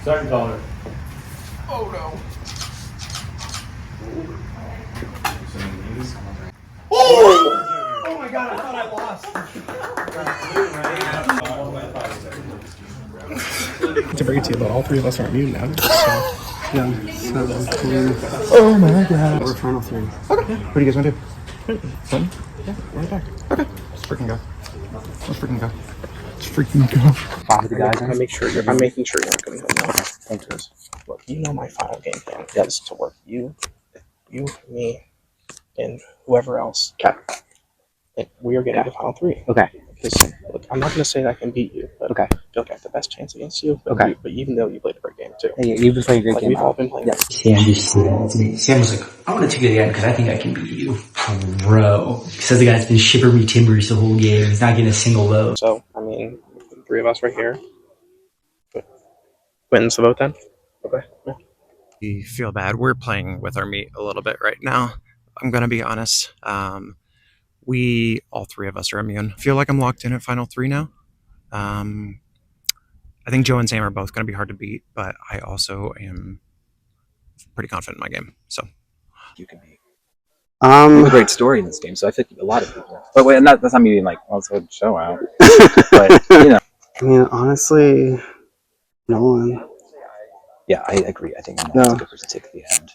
Second caller. Oh no. Oh! Oh my god, I thought I lost. To bring it to you, but all three of us aren't immune now. So, yeah. Oh my god. We're final three. Okay. What do you guys want to do? Fun? Yeah, right back. Okay. Let's freaking go. Let's freaking go. Let's freaking go. Follow the guys. I'm making sure you're not going to go. Thanks, Russ. Look, you know my final game plan is to work you, me, and whoever else. Okay. And we are getting to final three. Okay. Because, look, I'm not going to say that I can beat you, but Okay. I feel like I have the best chance against you. But Okay. but even though you played a great game, too. Hey, you've been playing a great game. We've all been playing. Yes. Sam was like, I want to take it again because I think I can beat you. Bro. Says the guy's been shipping me timbers the whole game. He's not getting a single vote. So, I mean, the three of us right here. But wins the vote then? Okay. Yeah. We feel bad. We're playing with our meat a little bit right now. I'm going to be honest. We, all three of us are immune. I feel like I'm locked in at final three now. I think Joe and Sam are both going to be hard to beat, but I also am pretty confident in my game. So You can beat. You have a great story in this game, so I think a lot of people. But wait, that's not me being like, let's go show out. But, you know. I mean, honestly, Nolan. Yeah, I agree. I think Nolan's a good person to take the end.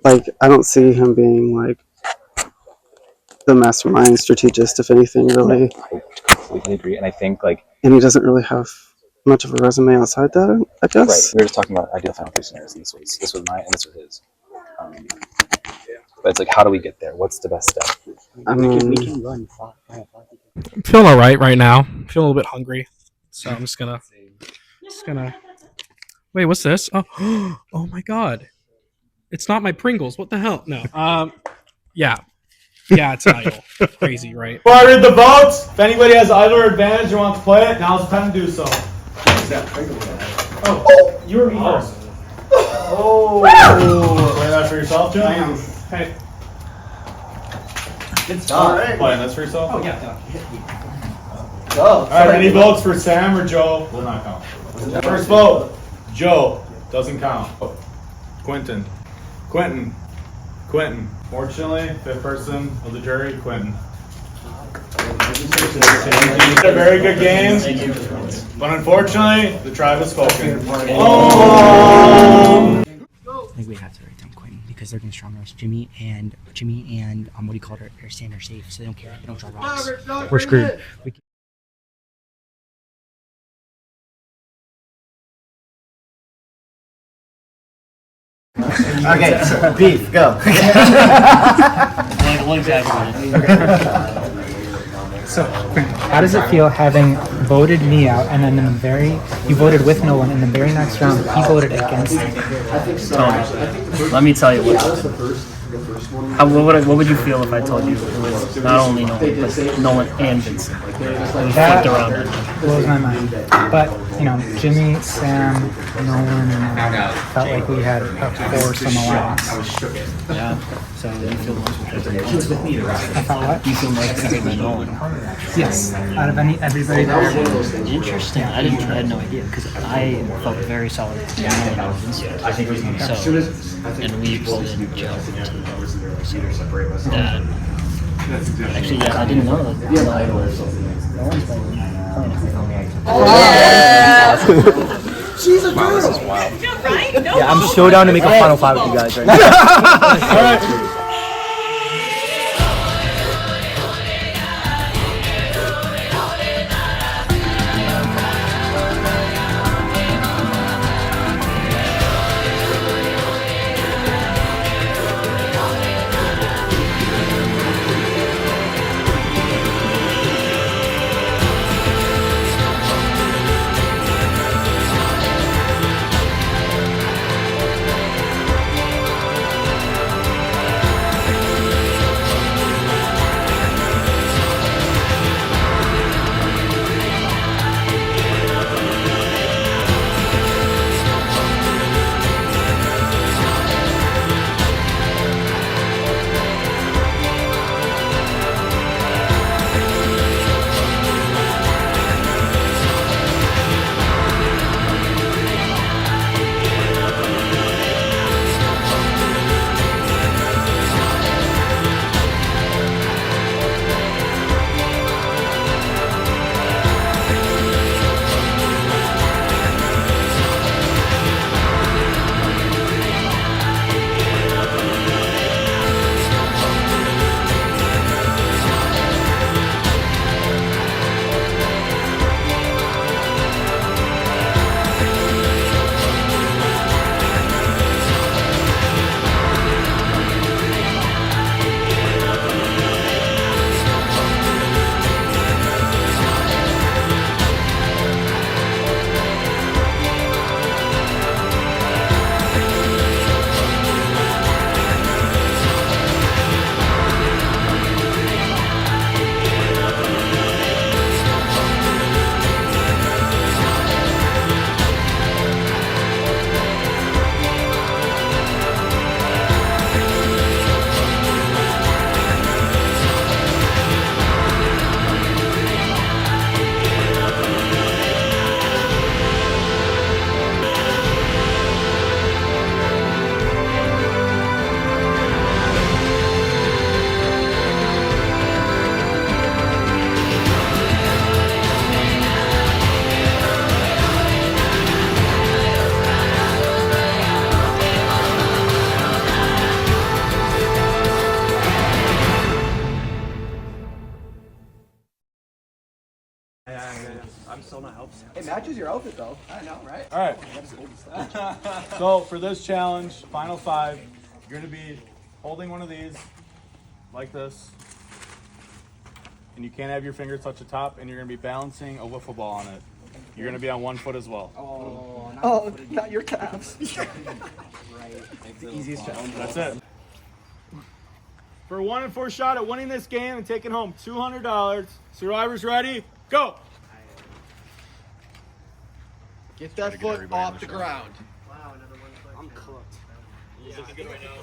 Like, I don't see him being, like, the mastermind strategist, if anything, really. I completely agree. And I think, like... And he doesn't really have much of a resume outside that, I guess. Right. We were just talking about ideal final three scenarios. This was mine, and this was his. But it's like, how do we get there? What's the best step? I mean... We can run. I'm feeling all right now. I'm feeling a little bit hungry. So I'm just gonna... Wait, what's this? Oh, oh my god. It's not my Pringles. What the hell? No. Yeah. Yeah, it's an idol. Crazy, right? Before I read the votes, if anybody has idle advantage and wants to play it, now's the time to do so. Oh, you were me first. Oh, play that for yourself, Joe? Hey. Good stuff. Right. Playing this for yourself? Oh, yeah. Alright, any votes for Sam or Joe? Will not count. First vote, Joe. Doesn't count. Quentin. Fortunately, fifth person of the jury, Quentin. A very good game, but unfortunately, the tribe has spoken. Oh! I think we have to write down Quentin because they're going to strong rush Jimmy and what do you call it? Are Sam are safe, so they don't care. They don't draw rocks. We're screwed. Okay, so beef, go. One So, how does it feel having voted me out and then you voted with no one, and the very next round he voted against me? Tony, let me tell you what would you feel if I told you it was not only Nolan, but Nolan and Vincent? That blows my mind. But, Jimmy, Sam, Nolan, and I felt like we had a foursome alliance. Yeah. So you feel more supported. I thought what? You feel more supported than Nolan. Yes. Out of everybody there. Interesting. I had no idea because I felt very solid. I think so. And we pulled in Joe. Actually, yeah, I didn't know that. She's a girl. This is wild. Yeah, I'm so down to make a final five with you guys right now. All right. matches your outfit though. I know, right? All right. So for this challenge, final 5, you're gonna be holding one of these like this, and you can't have your fingers touch the top, and you're gonna be balancing a wiffle ball on it. You're gonna be on one foot as well. Oh, not your calves. Easiest challenge. That's it. For a 1 in 4 shot at winning this game and taking home $200, Survivors ready? Go! Get that foot off the ground. I'm cooked. Looking good right now.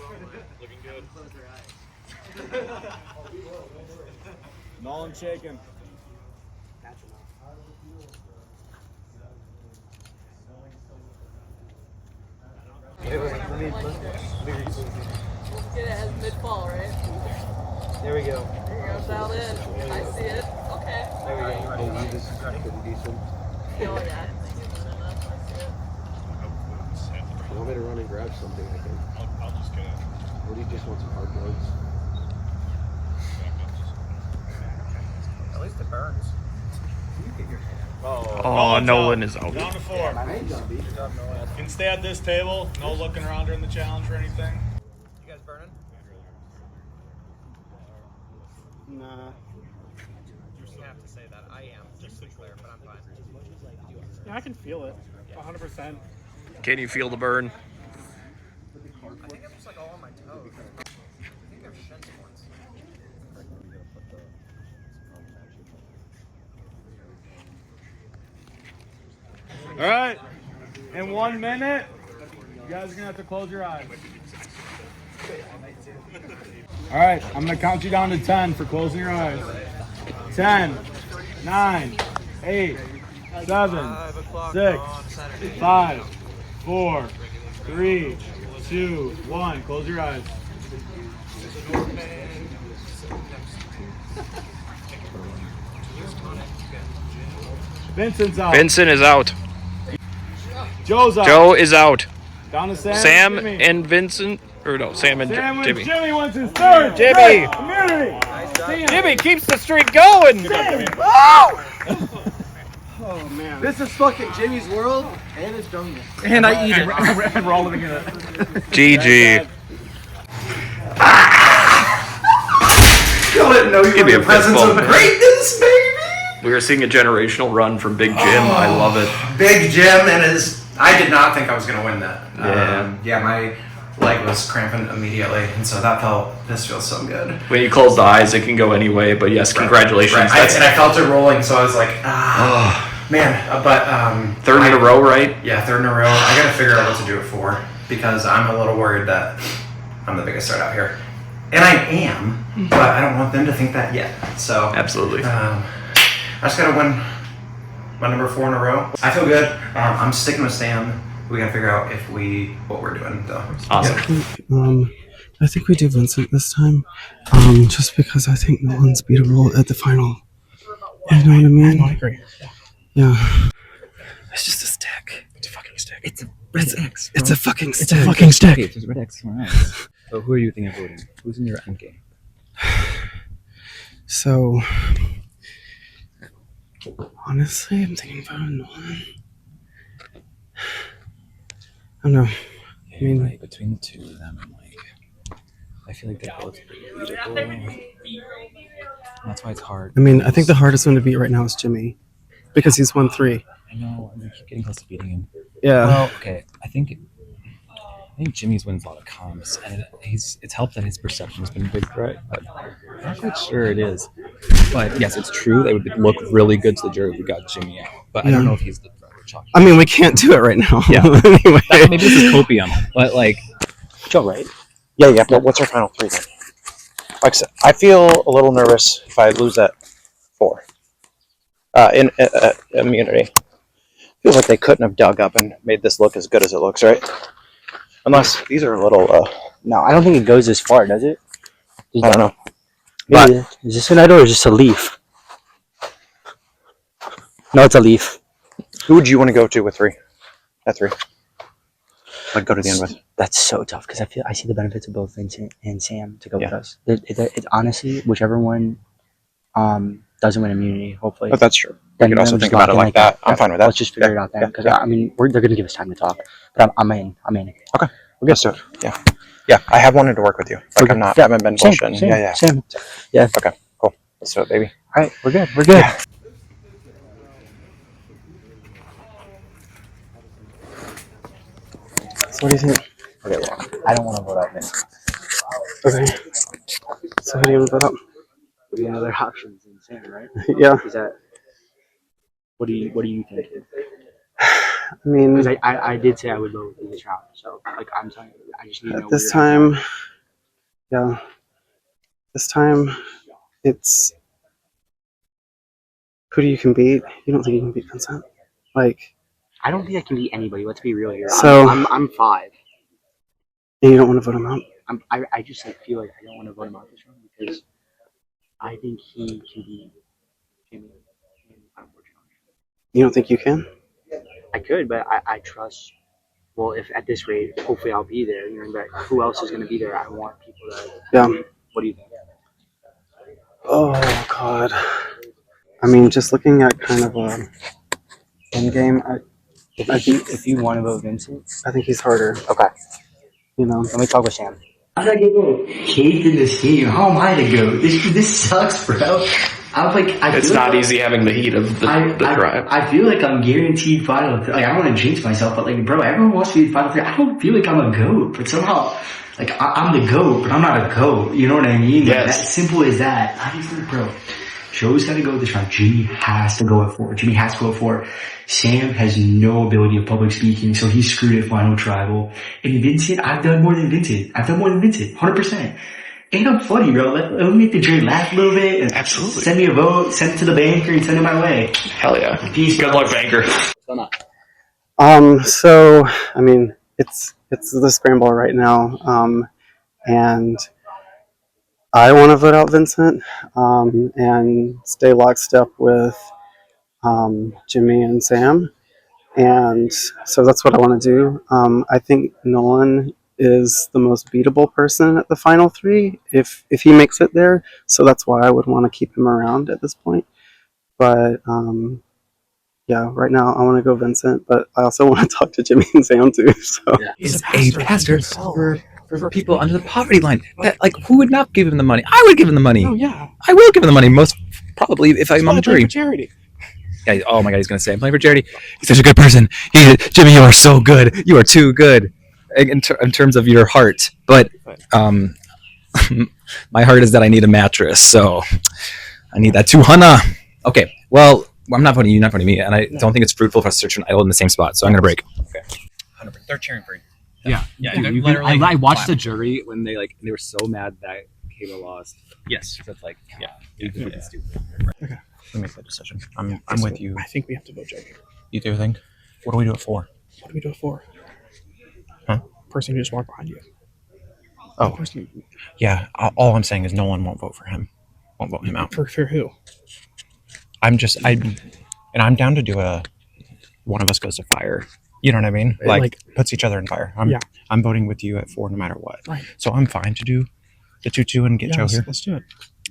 Looking good. Nolan shaking. Get it as mid-fall, right? There we go. There you go, dialed in. I see it. Okay. There we go. This is pretty decent. Oh, yeah. I see it. You want me to run and grab something? I can. I'll just get it. Or do you just want some hard drugs? At least it burns. Oh, Nolan is out. Down to 4. Can stay at this table. No looking around during the challenge or anything. You guys burning? Nah. You have to say that. I am, just to be clear, but I'm fine. Yeah, I can feel it. 100%. Can you feel the burn? I think I'm just like all on my toes. I think I've shed once. All right. In 1 minute, you guys are gonna have to close your eyes. All right, I'm gonna count you down to 10 for closing your eyes. 10, 9, 8, 7, 6, 5, 4, 3, 2, 1. Close your eyes. Vincent's out. Vincent is out. Joe's out. Joe is out. Down to Sam. Sam and Jimmy. and Vincent, or no, Sam and Sam and Jimmy. Jimmy wants his third. Jimmy. Great community. Jimmy keeps the streak going. Oh man. This is fucking Jimmy's world and his jungle. And I eat it. And we're all living in it. GG. You didn't know you Give me were a the presence fist of bump. greatness, baby. We are seeing a generational run from Big Jim. I love it. Big Jim and his. I did not think I was going to win that. Yeah. My leg was cramping immediately, and so this feels so good. When you close the eyes, it can go any way. But yes, congratulations. Right. And I felt it rolling, so I was like, man. But third in a row, right? Yeah, third in a row. I got to figure out what to do it for because I'm a little worried that I'm the biggest threat out here, and I am. But I don't want them to think that yet. So Absolutely. I just got to win my number 4 in a row. I feel good. I'm sticking with Sam. We gotta figure out what we're doing though. Awesome. Yeah. I think we do Vincent this time. Just because I think Nolan's beatable at the final. You know what I mean? I agree. Yeah. It's just a stick. It's a fucking stick. It's a red X. It's a fucking It's stick. a fucking stick. Okay, there's red X somewhere else. So who are you thinking of voting? Who's in your end game? So, honestly, I'm thinking about Nolan. I don't know. Yeah, I mean- right, between the two of them, I'm like, I feel like they're both pretty beatable. That's why it's hard. I mean, I think the hardest one to beat right now is Jimmy. Because he's won 3. I know, I keep getting close to beating him. Yeah. Well, okay, I think Jimmy's wins a lot of comps, and it's helped that his perception has been a big threat, but I'm not quite sure it is. But yes, it's true. They would look really good to the jury if we got Jimmy out. But I don't know if he's the threat we're talking I mean, we can't do it right now. Yeah. Anyway. Maybe this is copium, but like, Joe, right? Yeah. But what's our final 3 then? Like I said, I feel a little nervous if I lose that 4. In immunity. Feels like they couldn't have dug up and made this look as good as it looks, right? Unless these are a little. No, I don't think it goes as far, does it? I don't know. Maybe, is this an idol or is this a leaf? No, it's a leaf. Who would you want to go to with 3? At 3. Like go to the end with. That's so tough because I see the benefits of both Vincent and Sam to go with Yeah. us. It honestly, whichever one doesn't win immunity, hopefully. But that's true. Then You could also just think about it lock in like that. I'm fine with that. Let's just figure it out then, because I mean, they're gonna give us time to talk. But I'm in. Okay, let's do it. Yeah. I have wanted to work with you. Like I'm not. I haven't been bullshitting. Same. Yeah. Okay, cool. Let's do it, baby. All right, we're good. We're good. So what do you think? Okay, well, I don't want to vote out Vincent. Okay. So who do you want to vote up? The other options in Sam, right? Yeah. Is that? What do you think? I mean, Because I did say I would vote in this round, so like I'm telling you, I just need to know at this where you're at. time, yeah. This time, it's who do you can beat? You don't think you can beat Vincent? Like, I don't think I can beat anybody. Let's be real here. So- I'm 5. and you don't want to vote him out? I just like feel like I don't want to vote him out this round because I think he can beat Jimmy. Unfortunately, You don't think you can? I could, but I trust. Well, if at this rate, hopefully I'll be there. You know, but who else is going to be there? I want people to. Yeah. What do you think? Oh God. I mean, just looking at kind of a end game, If you want to vote Vincent, I think he's harder. okay. You know. Let me talk with Sam. I'm not getting caved in this game. How am I the goat? This sucks, bro. I'm like, It's not easy having the heat of the drive. I feel like I'm guaranteed final. Like I don't want to jinx myself, but like, bro, everyone wants to be final 3. I don't feel like I'm a goat, but somehow, like I'm the goat, but I'm not a goat. You know what I mean? Like, Yes. that's simple as that. I just like, bro. Joe's got to go this round. Jimmy has to go at 4. Jimmy has to go at 4. Sam has no ability of public speaking, so he's screwed at final tribal. And Vincent, I've done more than Vincent. 100%. And I'm funny, bro. Let me make the jury laugh a little bit. And Absolutely. Send me a vote, send it to the banker, and send it my way. Hell yeah. Peace. Good luck, banker. So I mean, it's the scramble right now, and I want to vote out Vincent, and stay lockstep with Jimmy and Sam, and so that's what I want to do. I think Nolan is the most beatable person at the final 3 if he makes it there. So that's why I would want to keep him around at this point. But yeah, right now I want to go Vincent, but I also want to talk to Jimmy and Sam too. So Is a pastor for people under the poverty line. That, like, who would not give him the money? I would give him the money. Oh yeah. I will give him the money. Most probably if I'm on the jury. For charity. Yeah, oh my God, he's gonna say I'm playing for charity. He's such a good person. Jimmy, you are so good. You are too good in terms of your heart. But my heart is that I need a mattress, so I need that 200. Okay, well, I'm not voting you, not voting me, and I don't think it's fruitful for us to search an idol in the same spot. So I'm gonna break. Okay, 100%. They're cheering for you. Yeah. I watched the jury when they were so mad that Kaoh lost. Yes, that's like stupid. Okay. Let me make that decision. I'm with you. I think we have to vote Joe here. You do think? What do we do it for? What do we do it for? Huh? Person who just walked behind you. Oh, yeah. All I'm saying is no one won't vote for him. Won't vote him out. For who? I'm down to do one of us goes to fire. You know what I mean? Like puts each other in fire. I'm voting with you at 4 no matter what. Right. So I'm fine to do the 2-2 and get Joe here. Let's do it.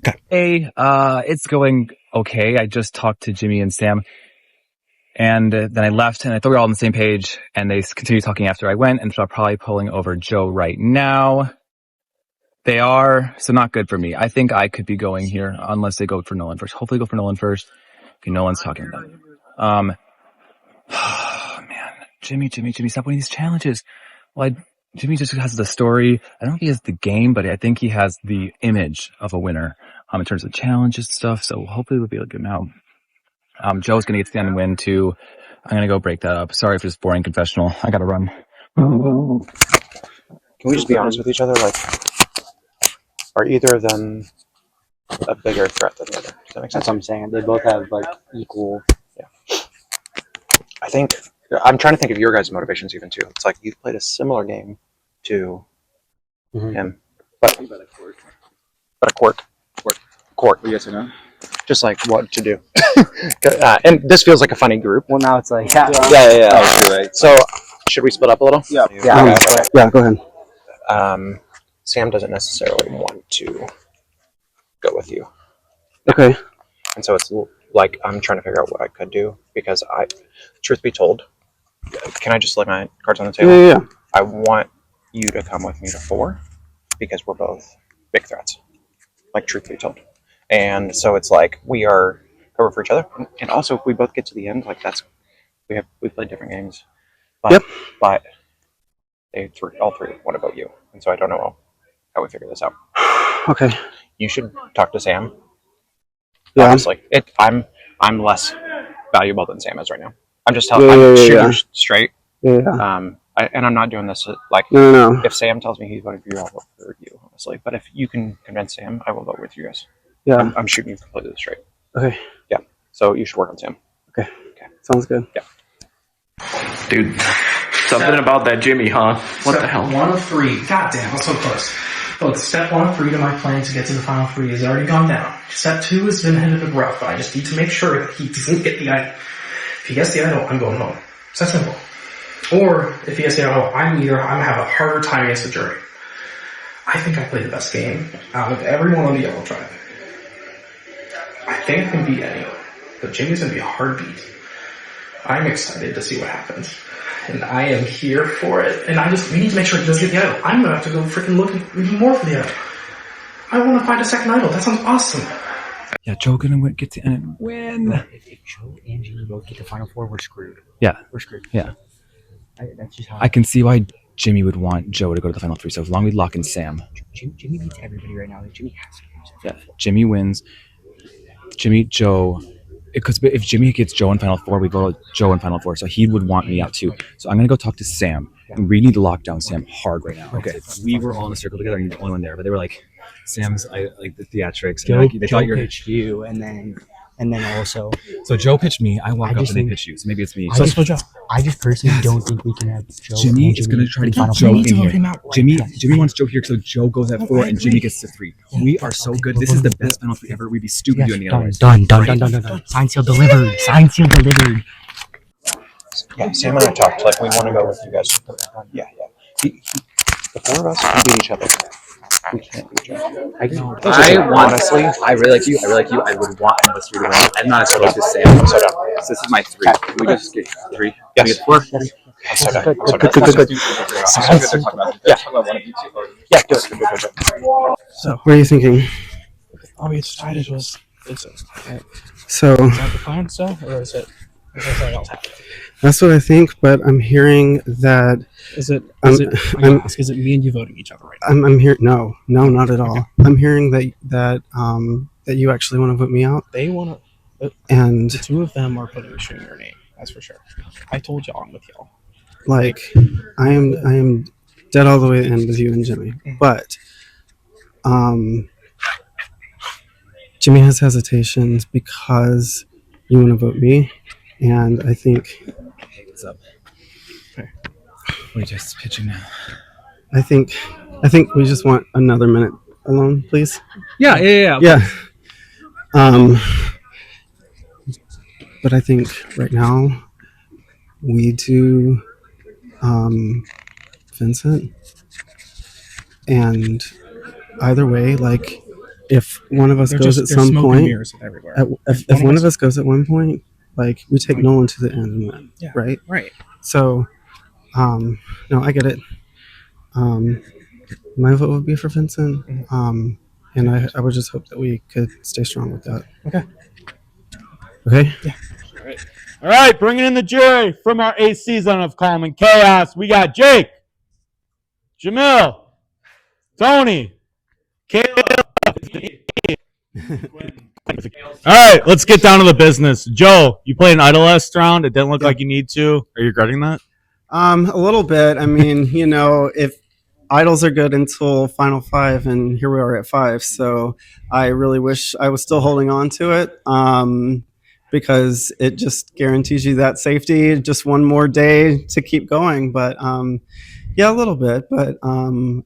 Okay. Hey, it's going okay. I just talked to Jimmy and Sam, and then I left, and I thought we were all on the same page, and they continued talking after I went, and so I'm probably pulling over Joe right now. They are, so not good for me. I think I could be going here unless they go for Nolan first. Hopefully go for Nolan first. Okay, Nolan's talking about it. Oh, man. Jimmy, stop winning these challenges. Well, Jimmy just has the story. I don't know if he has the game, but I think he has the image of a winner in terms of challenges and stuff. So hopefully we'll be able to get him out. Joe's going to get to the end and win too. I'm going to go break that up. Sorry for this boring confessional. I got to run. Can we just be honest with each other? Like, are either of them a bigger threat than the other? Does that make sense? That's what I'm saying. They both have like equal. Yeah. I think I'm trying to think of your guys' motivations even too. It's like you've played a similar game to him, but a quirk. Yes or no? Just like what to do. And this feels like a funny group. Well, now it's like Yeah. Oh, right. So should we split up a little? Yeah. yeah, go ahead. Sam doesn't necessarily want to go with you. Okay. And so it's like I'm trying to figure out what I could do because truth be told, can I just lay my cards on the table? Yeah. I want you to come with me to 4 because we're both big threats. Like truth be told, and so it's like we are covered for each other, and also if we both get to the end, like we played different games, but but all three want to vote you, and so I don't know how we figure this out. Okay. You should talk to Sam. Yeah. Honestly, I'm less valuable than Sam is right now. I'm just Yeah, I'm shooting yeah. straight. Yeah. And I'm not doing this like No. if Sam tells me he's voting for you, I'll vote for you, honestly. But if you can convince Sam, I will vote with you guys. Yeah. I'm shooting you completely straight. Okay. Yeah. So you should work on Sam. Okay. Sounds good. Yeah. Dude, something about that Jimmy, huh? What the hell? 1 of 3. God damn, that's so close. Look, step 1 of 3 to my plan to get to the final 3 has already gone down. Step 2 has been a bit rough, but I just need to make sure that he doesn't get the idol. If he gets the idol, I'm going home. It's that simple. Or if he gets the idol, I'm gonna have a harder time against the jury. I think I played the best game out of everyone on the yellow tribe. I think I can beat anyone, but Jimmy's gonna be a hard beat. I'm excited to see what happens. And I am here for it. And we need to make sure he doesn't get the idol. I'm gonna have to go freaking look even more for the idol. I want to find a second idol. That sounds awesome. Yeah, Joe gonna get to end and win. If Joe and Jimmy both get to Final Four, we're screwed. Yeah. We're screwed. Yeah. That's just how I can see why Jimmy would want Joe to go to the final 3. So as long as we lock in Sam. Jimmy beats everybody right now. Jimmy has to lose. Yeah. Jimmy wins. Jimmy, Joe. Because if Jimmy gets Joe in Final 4, we vote Joe in Final 4. So he would want me out too. So I'm going to go talk to Sam. And we need to lock down Sam hard right now. Okay. We were all in a circle together and you're the only one there. But they were like, Sam's like the theatrics. Joe, Like, they Joe thought you're pitched you, and then also. So Joe pitched me. I walk up and they pitch you. So maybe it's me. I just personally don't think we can have Joe. Jimmy is going to try to get Joe in here. Jimmy wants Joe here, so Joe goes at 4 and Jimmy gets to 3. We are so good. This is the best final 3 ever. We'd be stupid doing the otherwise. Done. Sign, seal, delivered. Yeah, Sam and I talked. Like we want to go with you guys. Yeah. The 4 of us can beat each other. We can't beat each other. Honestly, I really like you. I would want us 3 to win. I'm not as close as Sam. So this is my 3. Can we just get 3? Yes. We get 4? Good. Yeah, do it. So, what are you thinking? All we decided was So, is that the plan still, or is something else happening? that's what I think, but I'm hearing that. Is it me and you voting each other right now? I'm here. No, not at all. I'm hearing that you actually want to vote me out. They want to. And the 2 of them are putting your name. That's for sure. I told y'all I'm with y'all. like, I am dead all the way in with you and Jimmy, but Jimmy has hesitations because you want to vote me, and I think. What's up? We're just pitching now. I think we just want another minute alone, please. Yeah. But I think right now we do Vincent, and either way, like if one of us goes at some point, if one of us goes at one point, like we take Nolan to the end and win, right? Right. So, no, I get it. My vote would be for Vincent, and I would just hope that we could stay strong with that. Okay. Yeah. All right, bringing in the jury from our 8th season of Calm and Chaos. We got Jake, Jamil, Tony, Caleb. All right, let's get down to the business. Joe, you played an idol last round. It didn't look like you need to. Are you regretting that? A little bit. I mean, if idols are good until Final 5, and here we are at 5. So I really wish I was still holding on to it, because it just guarantees you that safety, just one more day to keep going. But yeah, a little bit. But I'm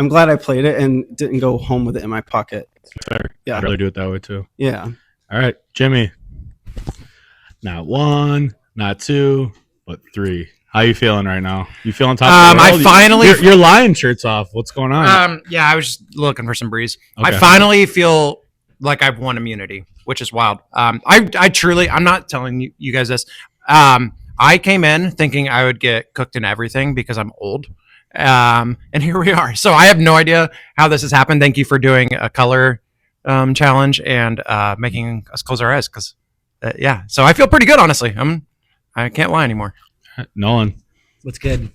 glad I played it and didn't go home with it in my pocket. Fair. Yeah, I'd really do it that way too. Yeah. All right, Jimmy. Not 1, not 2, but 3. How you feeling right now? You feeling top of the world? I finally your lion shirt's off. What's going on? Yeah, I was just looking for some breeze. Okay. I finally feel like I've won immunity. which is wild. I truly, I'm not telling you guys this. I came in thinking I would get cooked in everything because I'm old. And here we are. So I have no idea how this has happened. Thank you for doing a color challenge and making us close our eyes because, yeah. So I feel pretty good, honestly. I can't lie anymore. Nolan. What's good?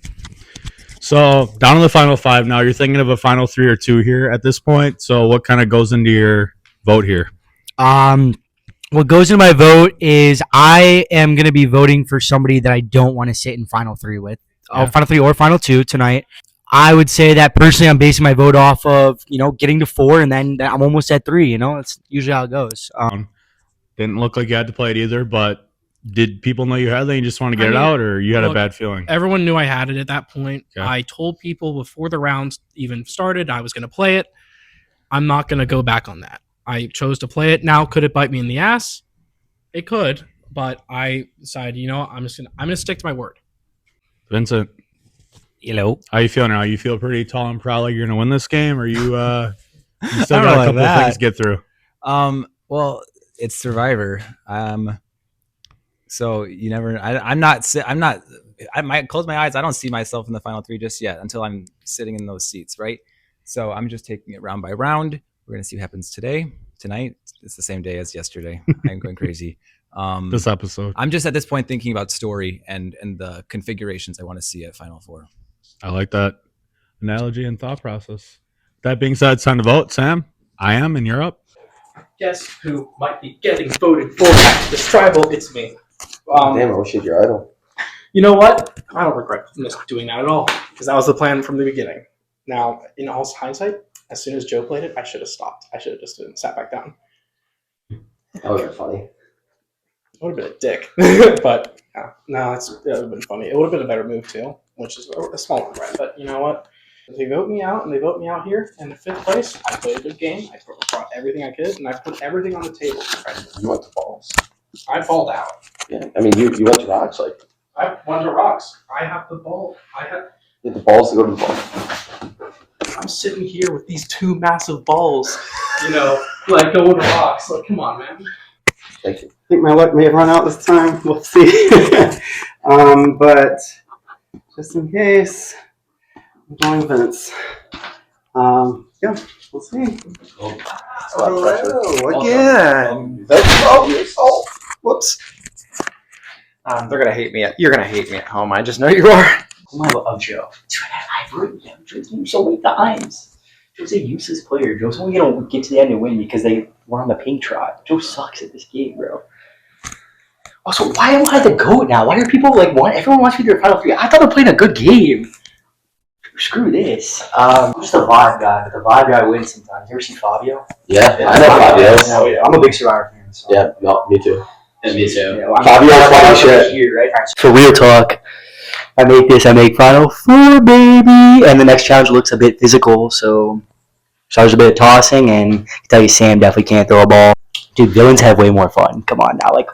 So down to the final 5 now. You're thinking of a final 3 or 2 here at this point. So what kind of goes into your vote here? What goes into my vote is I am going to be voting for somebody that I don't want to sit in final 3 with. Final 3 or final 2 tonight. I would say that personally I'm basing my vote off of, getting to 4 and then I'm almost at 3, It's usually how it goes. Didn't look like you had to play it either, but did people know you had it and you just want to get it out, or you had a bad feeling? Everyone knew I had it at that point. Okay. I told people before the rounds even started I was going to play it. I'm not going to go back on that. I chose to play it. Now, could it bite me in the ass? It could, but I decided, I'm gonna stick to my word. Vincent, hello. How you feeling now? You feel pretty tall and proud like you're gonna win this game, or you still I don't got know a like couple of that. things to get through? Well, it's Survivor. So you never. I'm not. I might close my eyes. I don't see myself in the final 3 just yet until I'm sitting in those seats, right? So I'm just taking it round by round. We're gonna see what happens tonight. It's the same day as yesterday. I'm going crazy. This episode. I'm just at this point thinking about story and the configurations I want to see at Final 4. I like that analogy and thought process. That being said, it's time to vote. Sam, I am, and you're up. Guess who might be getting voted for this tribal? It's me. Damn, I wish you had your idol. You know what? I don't regret doing that at all because that was the plan from the beginning. Now, in all hindsight, as soon as Joe played it, I should have stopped. I should have just sat back down. That would have been funny. It would have been a dick. But no, it would have been funny. It would have been a better move too, which is a small one, right? But you know what? If they vote me out and they vote me out here in the 5th place, I played a good game. I brought everything I could, and I put everything on the table. Right? You went to balls. I balled out. Yeah, I mean, you went to rocks. Like, I went to rocks. I have the ball. you had the balls to go to the ball. I'm sitting here with these 2 massive balls, like going to rocks. Like, come on, man. Thank you. I think my luck may have run out this time. We'll see. But just in case, I'm going Vince. Yeah, we'll see. Hello again. Whoops. They're gonna hate me. You're gonna hate me at home. I just know you are. I love Joe. Dude, I've written him. Joe's game so many times. Joe's a useless player. Joe's only gonna get to the end and win because they were on the pink trot. Joe sucks at this game, bro. Also, why am I the GOAT now? Why are people like, what? Everyone wants me to do their final 3. I thought they're playing a good game. Screw this. I'm just a vibe guy, but the vibe guy wins sometimes. You ever see Fabio? Yeah, I know Fabio. Oh, yeah. I'm a big Survivor fan. So. Yeah, no, me too. Yeah, me too. Yeah, well, Fabio's funny shit. Here, right? For real talk, I make Final 4, baby. And the next challenge looks a bit physical, so there's a bit of tossing, and I can tell you Sam definitely can't throw a ball. Dude, villains have way more fun. Come on now, like.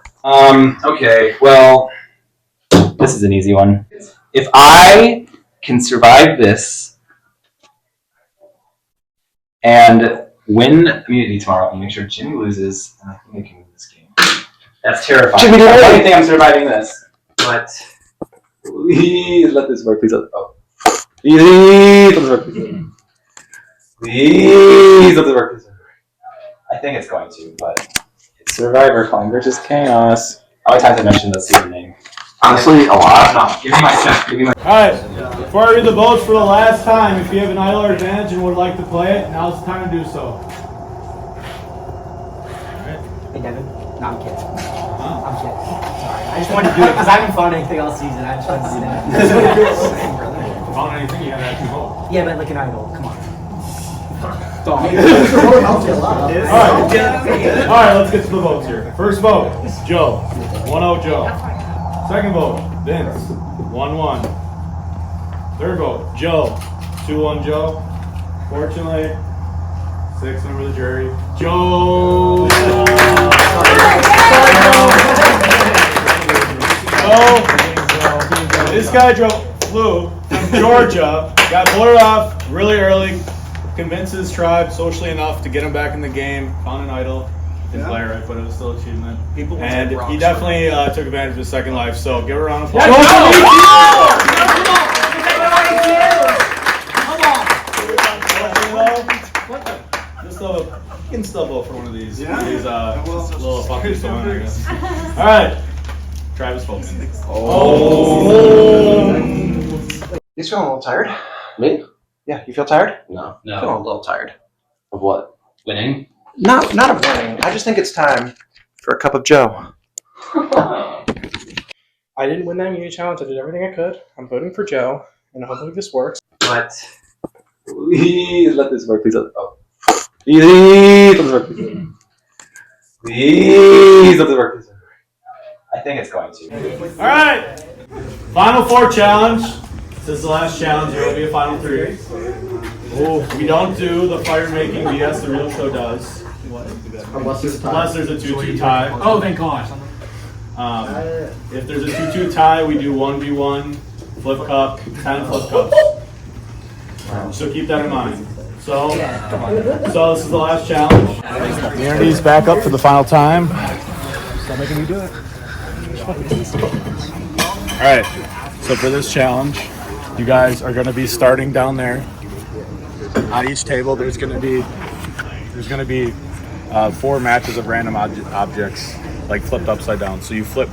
Okay, well, this is an easy one. If I can survive this and win immunity tomorrow and make sure Jimmy loses, and I think I can win this game. That's terrifying. Jimmy, I don't think I'm surviving this, but please let this work. Please let this work. Please let this work. I think it's going to, but it's Survivor Flying versus Chaos. How many times I mentioned this your name? Honestly, a lot. No, give me my check. Give me my. Alright, before I read the votes for the last time, if you have an idol or advantage and would like to play it, now's the time to do so. Hey, Devin. No, I'm kidding. I'm kidding. Sorry. I just wanted to do it because I haven't found anything all season. I just wanted to do that. Found anything you had to actually vote. Yeah, but like an idol. Come on. Alright, let's get to the votes here. First vote, Joe. 1-0 Joe. Second vote, Vince. 1-1. Third vote, Joe. 2-1 Joe. Fortunately, 6 member of the jury. Joe. Joe. This guy flew from Georgia, got voted off really early, convinced his tribe socially enough to get him back in the game, found an idol. didn't play right, but it was still achievement. People And will take he rocks. definitely took advantage of his second life. So give her a round of applause. Just you can still vote for one of these. Yeah. These little fuckers. I guess. All right, Travis Fulton. Oh. You feeling a little tired? Me? Yeah, you feel tired? No. Feeling a little tired. Of what? Winning? Not of winning. I just think it's time for a cup of Joe. I didn't win that immunity challenge. I did everything I could. I'm voting for Joe, and hopefully this works. But please let this work. Please let Please let this work. Please let this work. I think it's going to. All right, final 4 challenge. This is the last challenge. There will be a final 3. We don't do the fire making BS the real show does. Unless there's a 2-2 tie. Oh, thank God. If there's a 2-2 tie, we do 1v1 flip cup, 10 flip cups. So keep that in mind. So this is the last challenge. The Unity's back up for the final time. Stop making me do it. All right. So for this challenge, you guys are going to be starting down there. On each table, there's going to be 4 matches of random objects, like flipped upside down. So you flip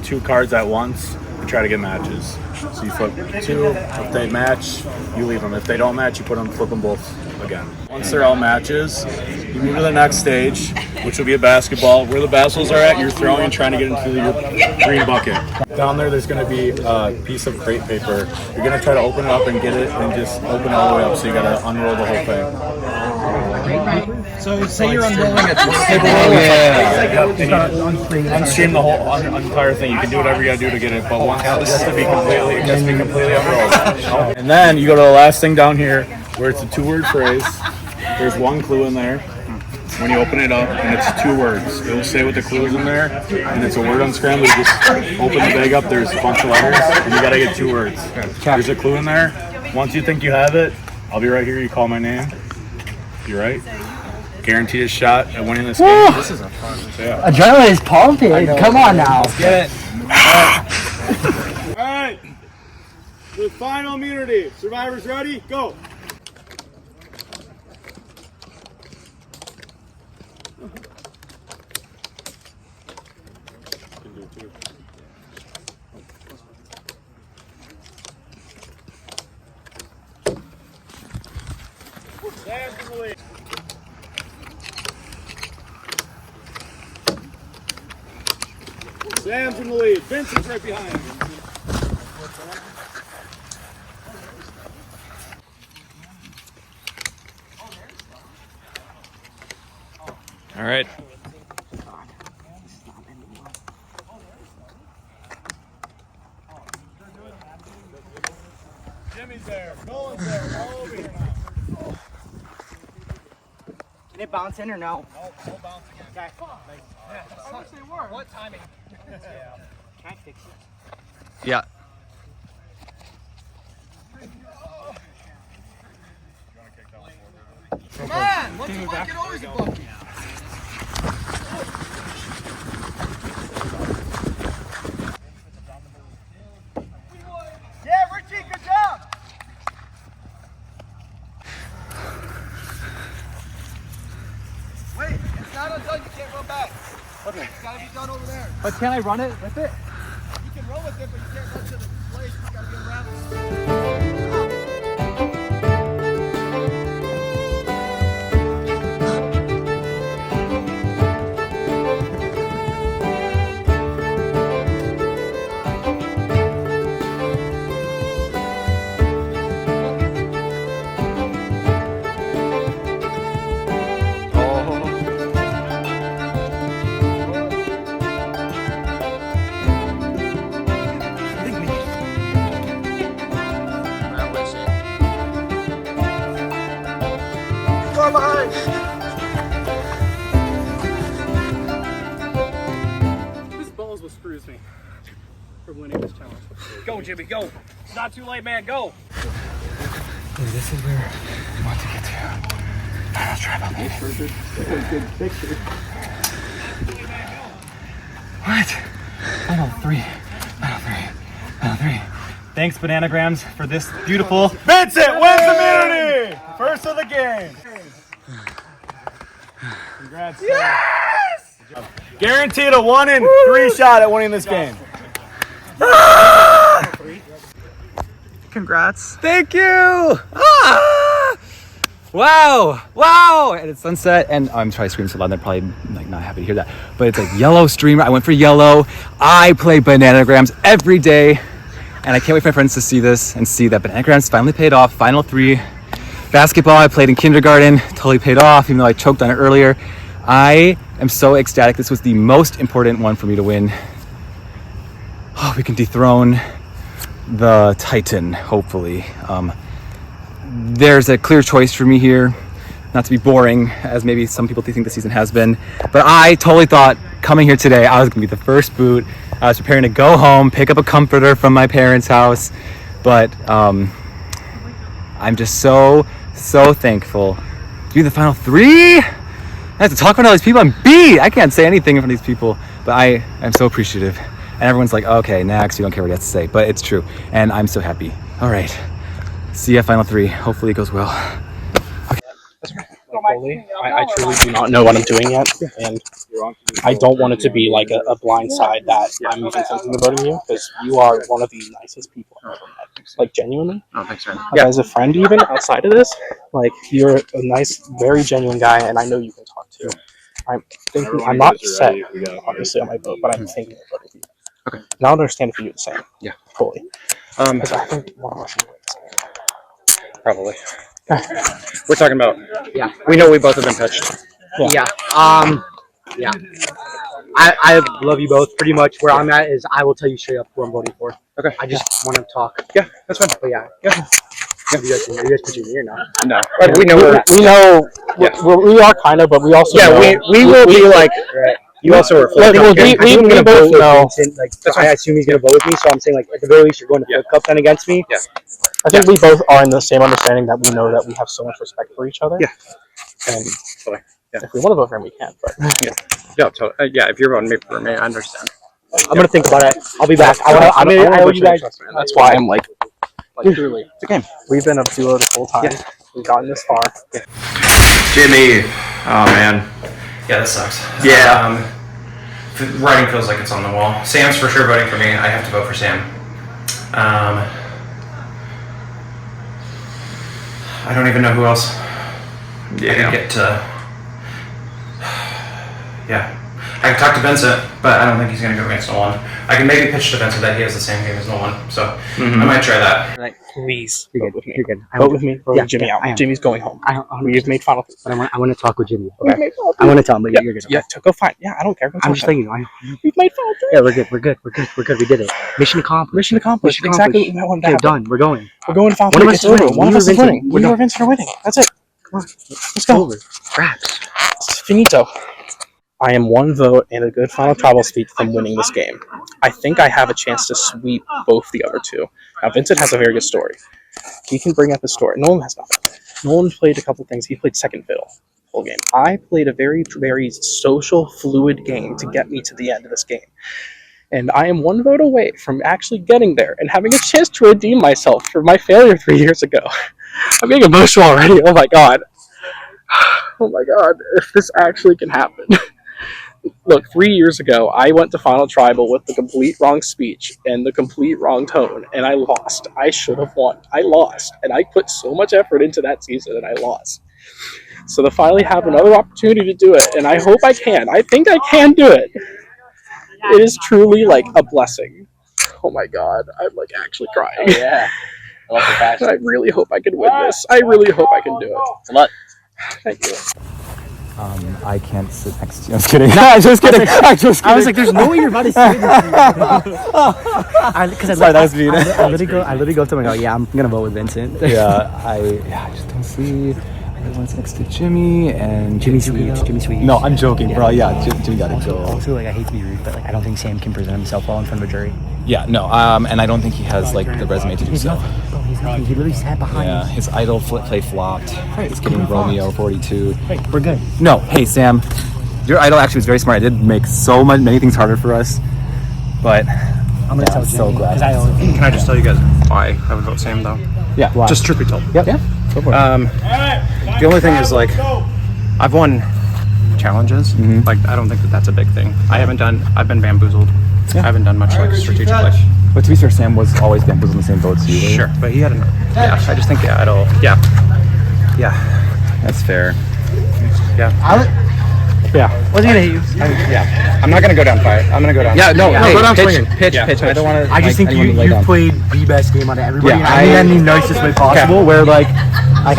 2 cards at once and try to get matches. So you flip 2. If they match, you leave them. If they don't match, you flip them both again. Once they're all matches, you move to the next stage, which will be a basketball. Where the basketballs are at, you're throwing and trying to get into your green bucket. Down there, there's going to be a piece of crepe paper. You're going to try to open it up and get it and just open it all the way up. So you got to unroll the whole thing. So say you're unrolling a table. Unstream the whole entire thing. You can do whatever you got to do to get it, but once it has to be completely unrolled. And then you go to the last thing down here, where it's a 2-word phrase. There's 1 clue in there. When you open it up, and it's 2 words. It will say what the clue is in there, and it's a word unscrambled. You just open the bag up, there's a bunch of letters, and you gotta get 2 words. There's a clue in there. Once you think you have it, I'll be right here, you call my name. You're right. Guaranteed a shot at winning this game. This is a fun. Yeah. Adrenaline is pumping. Come on now. Let's get it. All right. The final immunity. Survivors ready? Go. Sam's in the lead. Sam's in the lead. Vincent's right behind him. All right. Jimmy's there. Nolan's there. All over here now. Can it bounce in or no? No bouncing. Okay. I wish they were. What timing? Can I fix it? Yeah. Come on! What's a bucket? Always a bucket. Yeah, Richie, good job. Wait, it's not undone. You can't run back. Okay. It's got to be done over there. But can I run it with it? You can run with it, but you can't run to the place. You got to get around. This balls will screws me for winning this challenge. Go, Jimmy, go. It's not too late, man. Go. This is where I want to get to. Let's try about this. Good picture. What? Final three. Thanks, Bananagrams, for this beautiful. Vincent wins immunity! First of the game. Congrats. Yes! Guaranteed a 1 in 3 shot at winning this game. Congrats. Thank you. Wow. And it's sunset, and I'm probably screaming so loud they're probably like not happy to hear that, but it's like yellow streamer. I went for yellow. I play Bananagrams every day, and I can't wait for my friends to see this and see that Bananagrams finally paid off. Final 3. Basketball I played in kindergarten totally paid off, even though I choked on it earlier. I am so ecstatic. This was the most important one for me to win. Oh, we can dethrone the Titan, hopefully. There's a clear choice for me here, not to be boring, as maybe some people think the season has been, but I totally thought coming here today, I was gonna be the first boot. I was preparing to go home, pick up a comforter from my parents' house, but I'm just so thankful to be the final 3. I have to talk about all these people. I'm beat. I can't say anything in front of these people, but I am so appreciative. And everyone's like, okay, next, you don't care what you have to say, but it's true. And I'm so happy. All right. See ya, final 3. Hopefully it goes well. I truly do not know what I'm doing yet, and I don't want it to be like a blind side that I'm even thinking of voting you, because you are one of the nicest people I've ever met. Like, genuinely. Oh, thanks, man. Like, as a friend, even outside of this, like, you're a nice, very genuine guy, and I know you can talk to. I'm not set, obviously, on my vote, but I'm thinking of voting for you. Okay. And I'll understand if you do the same. Yeah. Fully. Because I think one of us should win this game. Probably. We're talking about. Yeah. We know we both have been touched. Yeah. Yeah. I love you both. Pretty much where I'm at is I will tell you straight up who I'm voting for. Okay. I just want to talk. Yeah, that's fine. But yeah. Are you guys pushing me or not? No. We know where we're at. We know. Yeah. We are kind of, but we also. Yeah, know, we will be like. Right. You also are. Look, we both know. I assume he's gonna vote with me, so I'm saying like at the very least you're going to flip cup then against me. Yeah. I think we both are in the same understanding that we know that we have so much respect for each other. Yeah. And Totally. Yeah. if we want to vote for him, we can. But Yeah. Totally. Yeah. If you're voting me for me, I understand. I'm gonna think about it. I'll be back. I owe you guys. That's why I'm like Truly. It's a game. we've been a duo this whole time. Yeah. We've gotten this far. Yeah. Jimmy. Oh man. Yeah, that sucks. Yeah. Writing feels like it's on the wall. Sam's for sure voting for me. I have to vote for Sam. I don't even know who else I can get to. Yeah. I can talk to Vincent, but I don't think he's going to go against Nolan. I can maybe pitch to Vincent that he has the same game as Nolan, so I might try that. Like, please You're vote with me. You're good. Vote with me. Vote Yeah, with Jimmy yeah, out. I am. Jimmy's going home. We've made final. But I want to talk with Jimmy. We've Okay. made final. I want to tell him, but Yeah, you're good. yeah. Go fine. Yeah, I don't care. Go I'm talk just to him. thinking. We've made final. Yeah, we're good. We did it. Mission accomplished. Mission accomplished. Exactly what I wanted to Okay, happen. done. We're going. We're going to final. One of It's us is over. winning. One of Me or us is Vincent. winning. We're You or done. Vincent are winning. That's it. Come on. Let's go. Over. Craps. It's finito. I am one vote and a good final tribal speech from winning this game. I think I have a chance to sweep both the other two. Now, Vincent has a very good story. He can bring up his story. Nolan has not. Nolan played a couple things. He played second fiddle the whole game. I played a very, very social, fluid game to get me to the end of this game. And I am one vote away from actually getting there and having a chance to redeem myself for my failure 3 years ago. I'm getting emotional already. Oh my god. Oh my god. If this actually can happen. Look, 3 years ago, I went to Final Tribal with the complete wrong speech and the complete wrong tone, and I lost. I should have won. I lost, and I put so much effort into that season, and I lost. So to finally have another opportunity to do it, and I hope I can. I think I can do it. It is truly like a blessing. Oh my god, I'm like actually crying. Oh, yeah. I love the passion. I really hope I can win this. I really hope I can do it. Good luck. Thank you. I can't sit next to you. I'm just kidding. I'm just kidding. I was like, "There's no way you're about to say this." Because Sorry, that was mean. I literally go up to him and go, "Yeah, I'm gonna vote with Vincent." I just don't see everyone's next to Jimmy and Jimmy Sweet. No, I'm joking, bro. Yeah, Jimmy got to go. Also, like, I hate to be rude, but like, I don't think Sam can present himself well in front of a jury. Yeah, no. And I don't think he has like the resume to do He's so. nothing. Bro, he's nothing. He literally sat behind. Yeah, his idol play flopped. He's getting Romeo 42. Right, we're good. No, hey Sam. Your idol actually was very smart. It did make many things harder for us, but I'm gonna tell Jimmy so glad. because I owe it. Can I just tell you guys why I would vote Sam though? Yeah, why? Just truth be told. Yep. Yeah. Go for it. The only thing is like I've won challenges. Like I don't think that's a big thing. I've been bamboozled. Yeah. I haven't done much like strategic play. But to be fair, Sam was always bamboozled in the same boat as you. Sure, but he had enough. Yeah, I just think the idol. Yeah. That's fair. Yeah. Yeah. Wasn't gonna hit you. Yeah. I'm not gonna go down fight. I'm gonna go down. Yeah, no, hey, go down pitch, swinging. Pitch. I don't want to. I just think you played the best game out of everybody. Yeah, I mean that in the nicest way possible. Where like I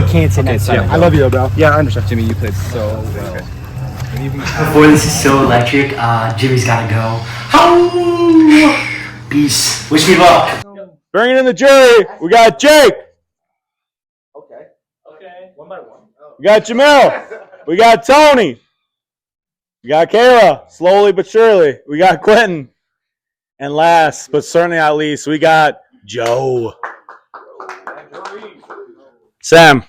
can't say that. Yeah. I love you though, bro. Yeah, I understand. Jimmy, you played so well. Before this is so electric, Jimmy's gotta go. How? Peace. Wish me luck. Bring it in the jury. We got Jake. Okay. One by one. We got Jamil. We got Tony. We got Kayla. Slowly but surely. We got Quentin. And last, but certainly not least, we got Joe. Sam.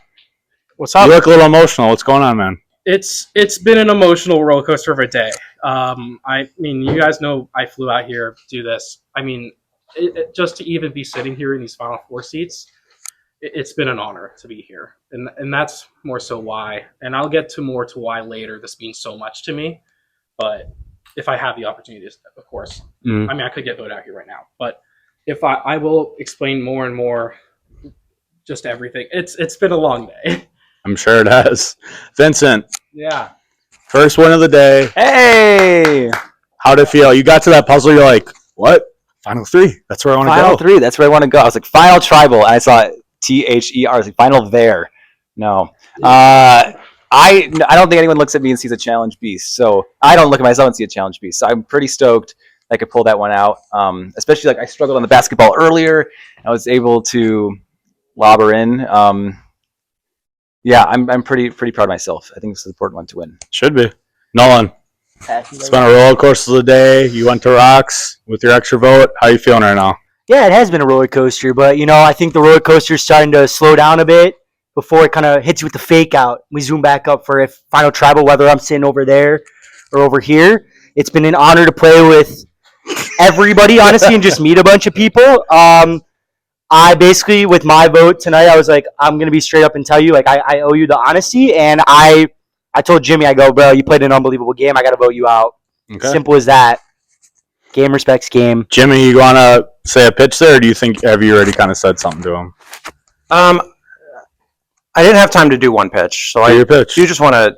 What's up? You look a little emotional. What's going on, man? It's been an emotional roller coaster of a day. I mean, you guys know I flew out here to do this. I mean, just to even be sitting here in these Final Four seats, it's been an honor to be here, and that's more so why. And I'll get to why later. This means so much to me, but if I have the opportunity, of course. I mean, I could get voted out here right now, but if I will explain more and more, just everything. It's been a long day. I'm sure it has. Vincent. Yeah. First win of the day. Hey! How'd it feel? You got to that puzzle, you're like, what? Final 3. That's where I want to go. Final 3. That's where I want to go. I was like, final tribal. And I saw THER. I was like, final there. No. I don't think anyone looks at me and sees a challenge beast. So I don't look at myself and see a challenge beast. So I'm pretty stoked I could pull that one out. Especially like I struggled on the basketball earlier. I was able to lob her in. Yeah, I'm pretty proud of myself. I think this is an important one to win. Should be. Nolan. It's been a roller coaster of the day. You went to Rocks with your extra vote. How are you feeling right now? Yeah, it has been a roller coaster, but I think the roller coaster is starting to slow down a bit before it kind of hits you with the fake out. We zoom back up for if final tribal, whether I'm sitting over there or over here. It's been an honor to play with everybody, honestly, and just meet a bunch of people. I basically, with my vote tonight, I was like, I'm going to be straight up and tell you, like, I owe you the honesty. And I told Jimmy, I go, bro, you played an unbelievable game. I got to vote you out. Okay. Simple as that. Game respects game. Jimmy, you want to say a pitch there, or do you think, have you already kind of said something to him? I didn't have time to do one pitch. So your pitch. You just want to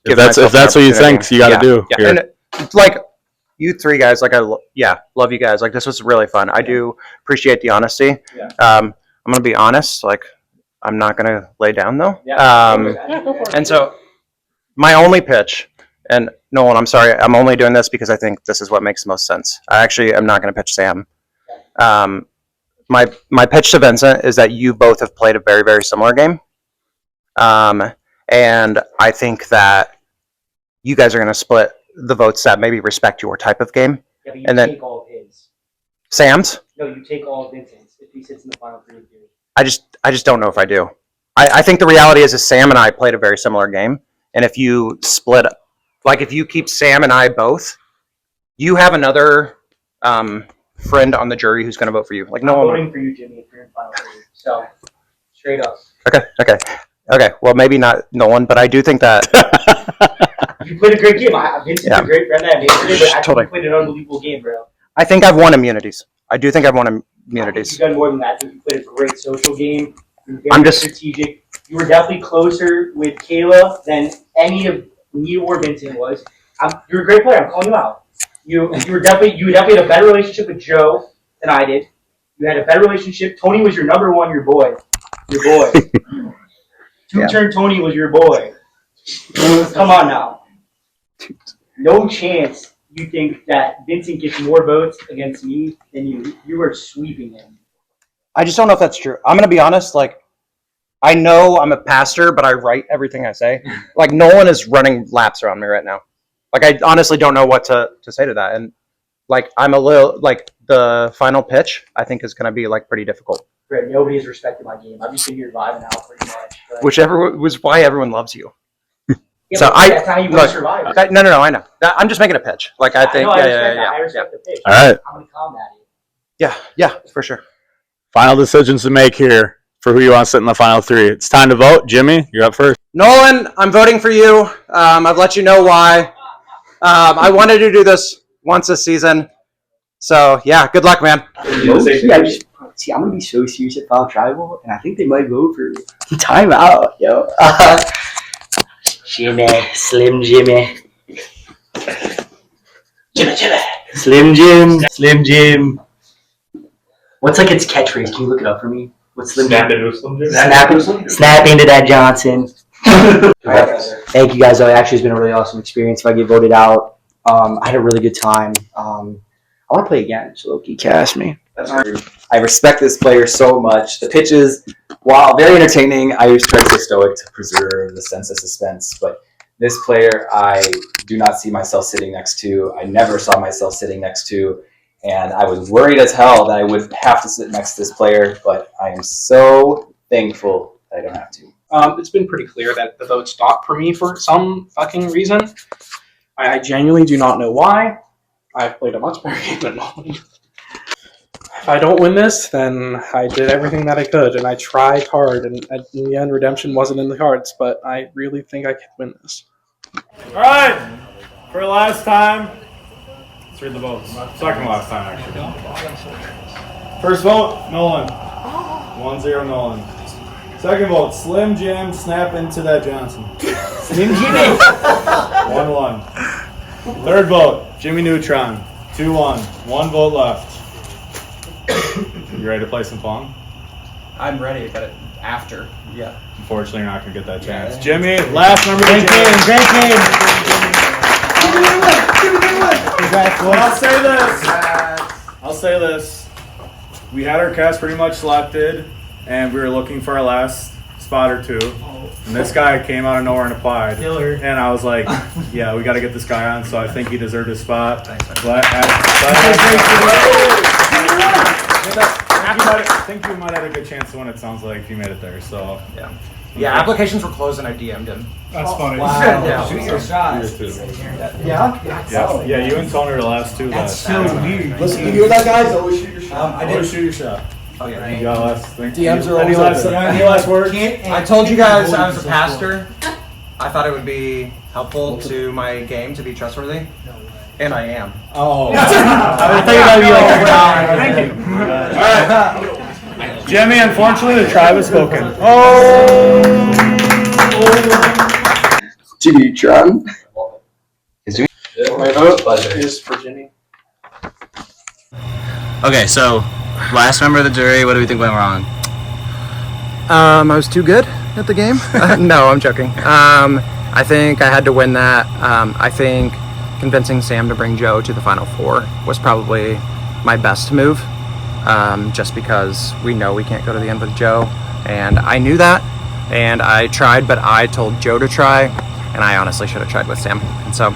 If that's what you think, you got to do. Yeah. And like, you three guys, like love you guys. Like this was really fun. I do appreciate the honesty. Yeah. I'm gonna be honest. Like I'm not gonna lay down though. Go for it. And so my only pitch, and Nolan, I'm sorry, I'm only doing this because I think this is what makes the most sense. I actually am not gonna pitch Sam. My pitch to Vincent is that you both have played a very, very similar game. And I think that you guys are gonna split the votes that maybe respect your type of game. Yeah, but and then take all of his. Sam's? No, you take all of Vincent's if he sits in the final 3 with you. I just don't know if I do. I think the reality is Sam and I played a very similar game. And if you split, like if you keep Sam and I both, you have another friend on the jury who's going to vote for you. Like no I'm one. voting for you, Jimmy, if you're in final 3. So, straight up. Okay. Well, maybe not Nolan, but I do think that. You played a great game. Vincent's a great friend that I made today, but I Totally. think you played an unbelievable game, bro. I think I've won immunities. I do think I've won immunities. You've done more than that. I think you played a great social game. You were very strategic. You were definitely closer with Kayla than any of me or Vincent was. You're a great player. I'm calling you out. You definitely had a better relationship with Joe than I did. You had a better relationship. Tony was your number one. Your boy. Two-turn Tony was your boy. Come on now. No chance you think that Vincent gets more votes against me than you. You are sweeping him. I just don't know if that's true. I'm going to be honest. Like, I know I'm a pastor, but I write everything I say. Like, no one is running laps around me right now. Like, I honestly don't know what to say to that. And, like, I'm a little, like, the final pitch, I think, is going to be, like, pretty difficult. Right, nobody has respected my game. I've just been here vibing out pretty much. But Whichever was why everyone loves you. So that's how you look, survive. okay, no, I know. I'm just making a pitch. Like I think, I respect the pitch. All right. I'm gonna combat it. yeah, for sure. Final decisions to make here for who you want to sit in the final three. It's time to vote. Jimmy, you're up first. Nolan, I'm voting for you. I've let you know why. I wanted to do this once this season. So yeah, good luck, man. See, I'm gonna be so serious at Final Tribal, and I think they might vote for timeout, yo. Jimmy, Slim Jimmy. Slim Jim. What's like its catchphrase? Can you look it up for me? What's Slim Jim? Snap into that Johnson. Thank you guys. Actually, it's been a really awesome experience. If I get voted out, I had a really good time. I want to play again, so low-key cast me. I respect this player so much. The pitches, while very entertaining, I always try to stay stoic to preserve the sense of suspense. But this player, I do not see myself sitting next to. I never saw myself sitting next to. And I was worried as hell that I would have to sit next to this player. But I am so thankful that I don't have to. It's been pretty clear that the vote stopped for me for some fucking reason. I genuinely do not know why. I've played a much better game than Nolan. If I don't win this, then I did everything that I could, and I tried hard, and in the end, redemption wasn't in the cards, but I really think I can win this. All right. For the last time, let's read the votes. Second last time, actually. First vote, Nolan. 1-0 Nolan. Second vote, Slim Jim, snap into that Johnson. Slim Jimmy. 1-1. Third vote, Jimmy Neutron. 2-1. 1 vote left. You ready to play some Pong? I'm ready, but after. Yeah. Unfortunately, you're not going to get that chance. Jimmy, last number. Great game. Well, I'll say this. We had our cast pretty much selected, and we were looking for our last spot or two. And this guy came out of nowhere and applied. Killer. And I was like, yeah, we got to get this guy on, so I think he deserved his spot. But I think you might have a good chance to win, it sounds like, if you made it there. So Yeah, applications were closed and I DM'd him. That's funny. Wow. Yeah. Shoot your shot. Yeah, you and Tony are the last two. That's so weird. Listen, you hear that, guys? Always shoot your shot. I did. Always shoot your shot. Oh yeah. You got last. DMs are any always last words? I told you guys I was a pastor. I thought it would be helpful to my game to be trustworthy, and I am. Oh. I thought you were gonna be like, Thank you. All right. Jimmy, unfortunately, the tribe has spoken. Jimmy Neutron. My vote is for Jimmy. Okay, so last member of the jury, what do we think went wrong? I was too good at the game. No, I'm joking. I think I had to win that. I think convincing Sam to bring Joe to the Final Four was probably my best move, just because we know we can't go to the end with Joe, and I knew that, and I tried, but I told Joe to try, and I honestly should have tried with Sam, and so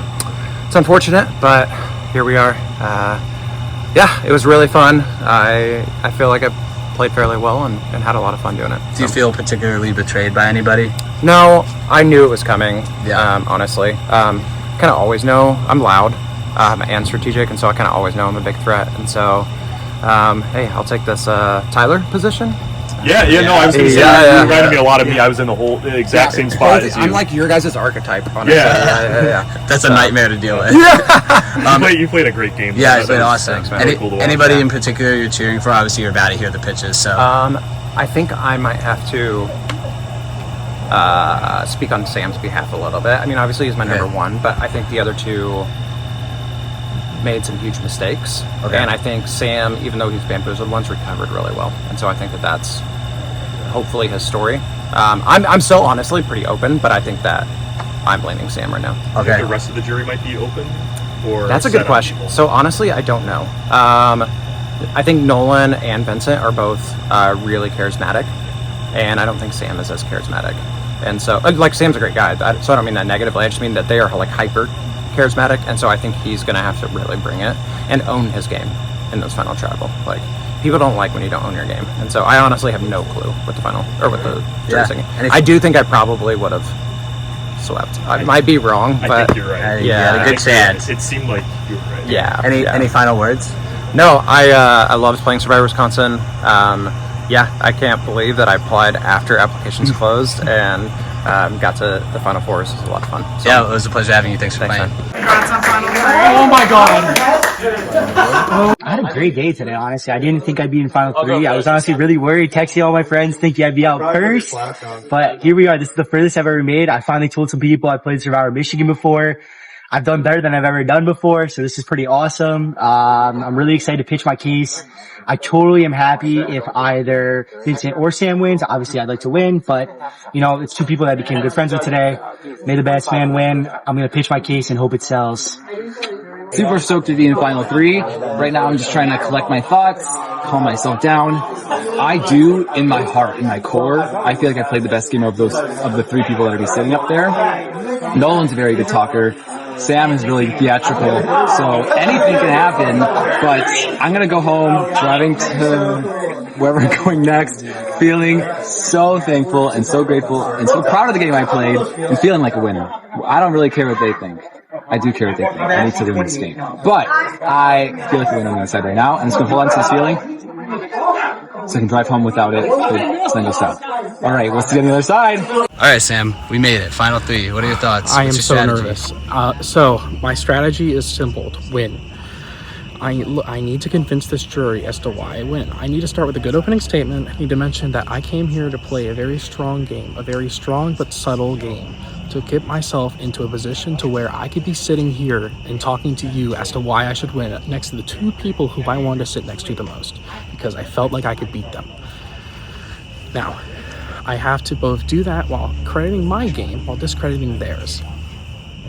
it's unfortunate, but here we are. Yeah, it was really fun. I feel like I played fairly well and had a lot of fun doing it. Do you feel particularly betrayed by anybody? No, I knew it was coming. Yeah. Honestly, kind of always know I'm loud and strategic, and so I kind of always know I'm a big threat. And so, hey, I'll take this Tyler position. Yeah, no, I was going to say, you reminded me a lot of me. I was in the exact same spot as you. I'm like your guys' archetype, honestly. Yeah. That's a nightmare to deal with. You played a great game. Yeah, it's been awesome. Really cool to watch. Anybody in particular you're cheering for? Obviously, you're about to hear the pitches, so. I think I might have to speak on Sam's behalf a little bit. I mean, obviously he's my number one, but I think the other two made some huge mistakes. Okay. And I think Sam, even though he's bamboozled once, recovered really well. And so I think that's hopefully his story. I'm still honestly pretty open, but I think that I'm blaming Sam right now. Do you think the rest of the jury might be open? Or That's a good question. So honestly, I don't know. I think Nolan and Vincent are both really charismatic, and I don't think Sam is as charismatic. And so, like, Sam's a great guy, so I don't mean that negatively. I just mean that they are like hyper charismatic, and so I think he's going to have to really bring it and own his game in this final tribal. Like, people don't like when you don't own your game, and so I honestly have no clue with the final or with the jury singing. I do think I probably would have swept. I might be wrong, but I think you're right. You had a good chance. It seemed like you were right. yeah. Any final words? No, I loved playing Survivor Wisconsin. Yeah, I can't believe that I applied after applications closed and got to the Final Four. This was a lot of fun. So, Yeah, it was a pleasure having you. Thanks for playing. Oh my god. I had a great day today, honestly. I didn't think I'd be in Final 3. I was honestly really worried, texting all my friends, thinking I'd be out first. But here we are. This is the furthest I've ever made. I finally told some people I played Survivor Michigan before. I've done better than I've ever done before, so this is pretty awesome. I'm really excited to pitch my case. I totally am happy if either Vincent or Sam wins. Obviously, I'd like to win, but, it's two people that I became good friends with today. May the best man win. I'm going to pitch my case and hope it sells. Super stoked to be in Final 3. Right now, I'm just trying to collect my thoughts, calm myself down. I do, in my heart, in my core, I feel like I played the best game of the three people that are sitting up there. Nolan's a very good talker. Sam is really theatrical, so anything can happen, but I'm going to go home, driving to wherever I'm going next, feeling so thankful and so grateful and so proud of the game I played and feeling like a winner. I don't really care what they think. I do care what they think. I need to win this game. But I feel like a winner on the inside right now, and it's going to hold on to this feeling so I can drive home without it, so then go south. All right, we'll see you on the other side. All right, Sam, we made it. Final 3. What are your thoughts? I am What's so your strategy? nervous. So my strategy is simple: to win. I need to convince this jury as to why I win. I need to start with a good opening statement. I need to mention that I came here to play a very strong game, a very strong but subtle game, to get myself into a position to where I could be sitting here and talking to you as to why I should win next to the two people who I wanted to sit next to the most, because I felt like I could beat them. Now, I have to both do that while crediting my game, while discrediting theirs.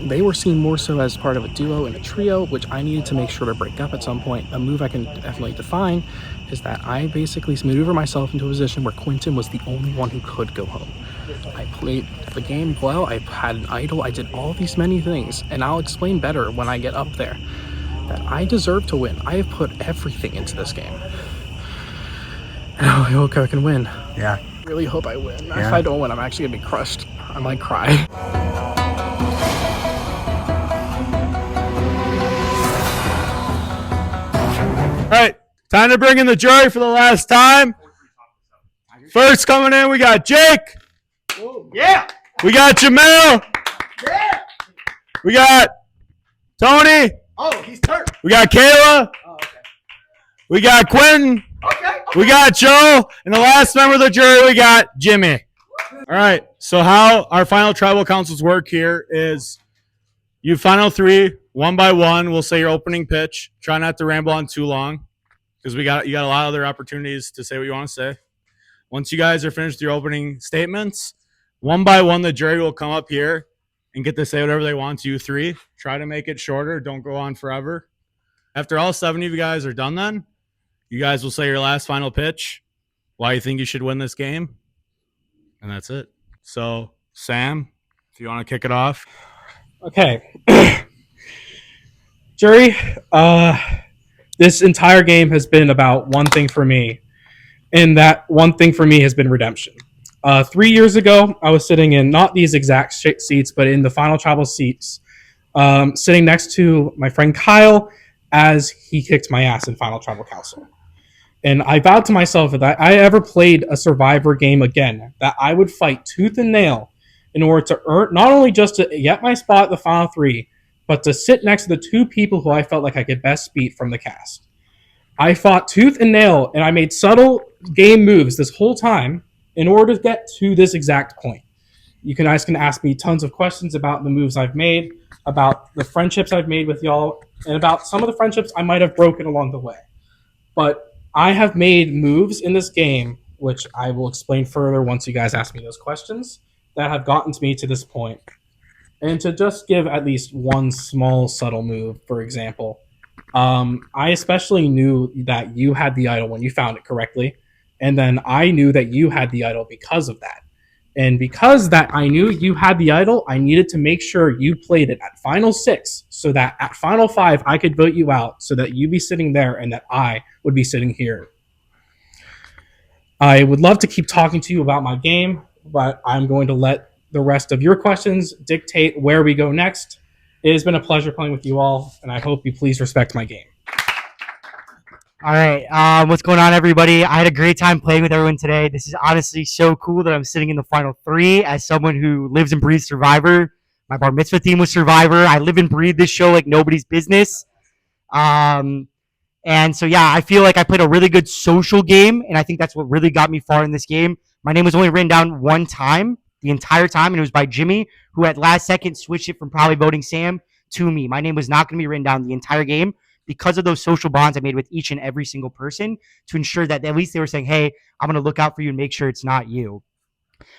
They were seen more so as part of a duo and a trio, which I needed to make sure to break up at some point. A move I can definitely define is that I basically maneuver myself into a position where Quentin was the only one who could go home. I played the game well, I had an idol, I did all these many things, and I'll explain better when I get up there that I deserve to win. I have put everything into this game. And I hope I can win. Yeah. I really hope I win. Yeah. If I don't win, I'm actually gonna be crushed. I might cry. All right, time to bring in the jury for the last time. First coming in, we got Jake. Yeah. We got Jamel. Yeah. We got Tony. Oh, he's turned. We got Kayla. Oh, okay. We got Quentin. Okay. We got Joe. And the last member of the jury, we got Jimmy. All right, so how our final tribal councils work here is you final 3, one by one. We'll say your opening pitch. Try not to ramble on too long because you got a lot of other opportunities to say what you want to say. Once you guys are finished with your opening statements, one by one, the jury will come up here and get to say whatever they want to you three. Try to make it shorter. Don't go on forever. After all 7 of you guys are done then, you guys will say your last final pitch, why you think you should win this game, and that's it. So, Sam, if you want to kick it off. Okay. Jury, this entire game has been about one thing for me, and that one thing for me has been redemption. 3 years ago, I was sitting in not these exact seats, but in the final tribal seats, sitting next to my friend Kyle as he kicked my ass in final tribal council. And I vowed to myself that if I ever played a Survivor game again, that I would fight tooth and nail in order to earn, not only just to get my spot at the final 3, but to sit next to the 2 people who I felt like I could best beat from the cast. I fought tooth and nail, and I made subtle game moves this whole time in order to get to this exact point. You guys can ask me tons of questions about the moves I've made, about the friendships I've made with y'all, and about some of the friendships I might have broken along the way. But I have made moves in this game, which I will explain further once you guys ask me those questions, that have gotten to me to this point. And to just give at least one small subtle move, for example, I especially knew that you had the idol when you found it correctly, and then I knew that you had the idol because of that. And because that I knew you had the idol, I needed to make sure you played it at final 6 so that at final 5 I could vote you out so that you'd be sitting there and that I would be sitting here. I would love to keep talking to you about my game, but I'm going to let the rest of your questions dictate where we go next. It has been a pleasure playing with you all, and I hope you please respect my game. All right, what's going on, everybody? I had a great time playing with everyone today. This is honestly so cool that I'm sitting in the final three as someone who lives and breathes Survivor. My bar mitzvah team was Survivor. I live and breathe this show like nobody's business. And so, yeah, I feel like I played a really good social game, and I think that's what really got me far in this game. My name was only written down one time, the entire time, and it was by Jimmy, who at last second switched it from probably voting Sam to me. My name was not going to be written down the entire game because of those social bonds I made with each and every single person to ensure that at least they were saying, hey, I'm going to look out for you and make sure it's not you.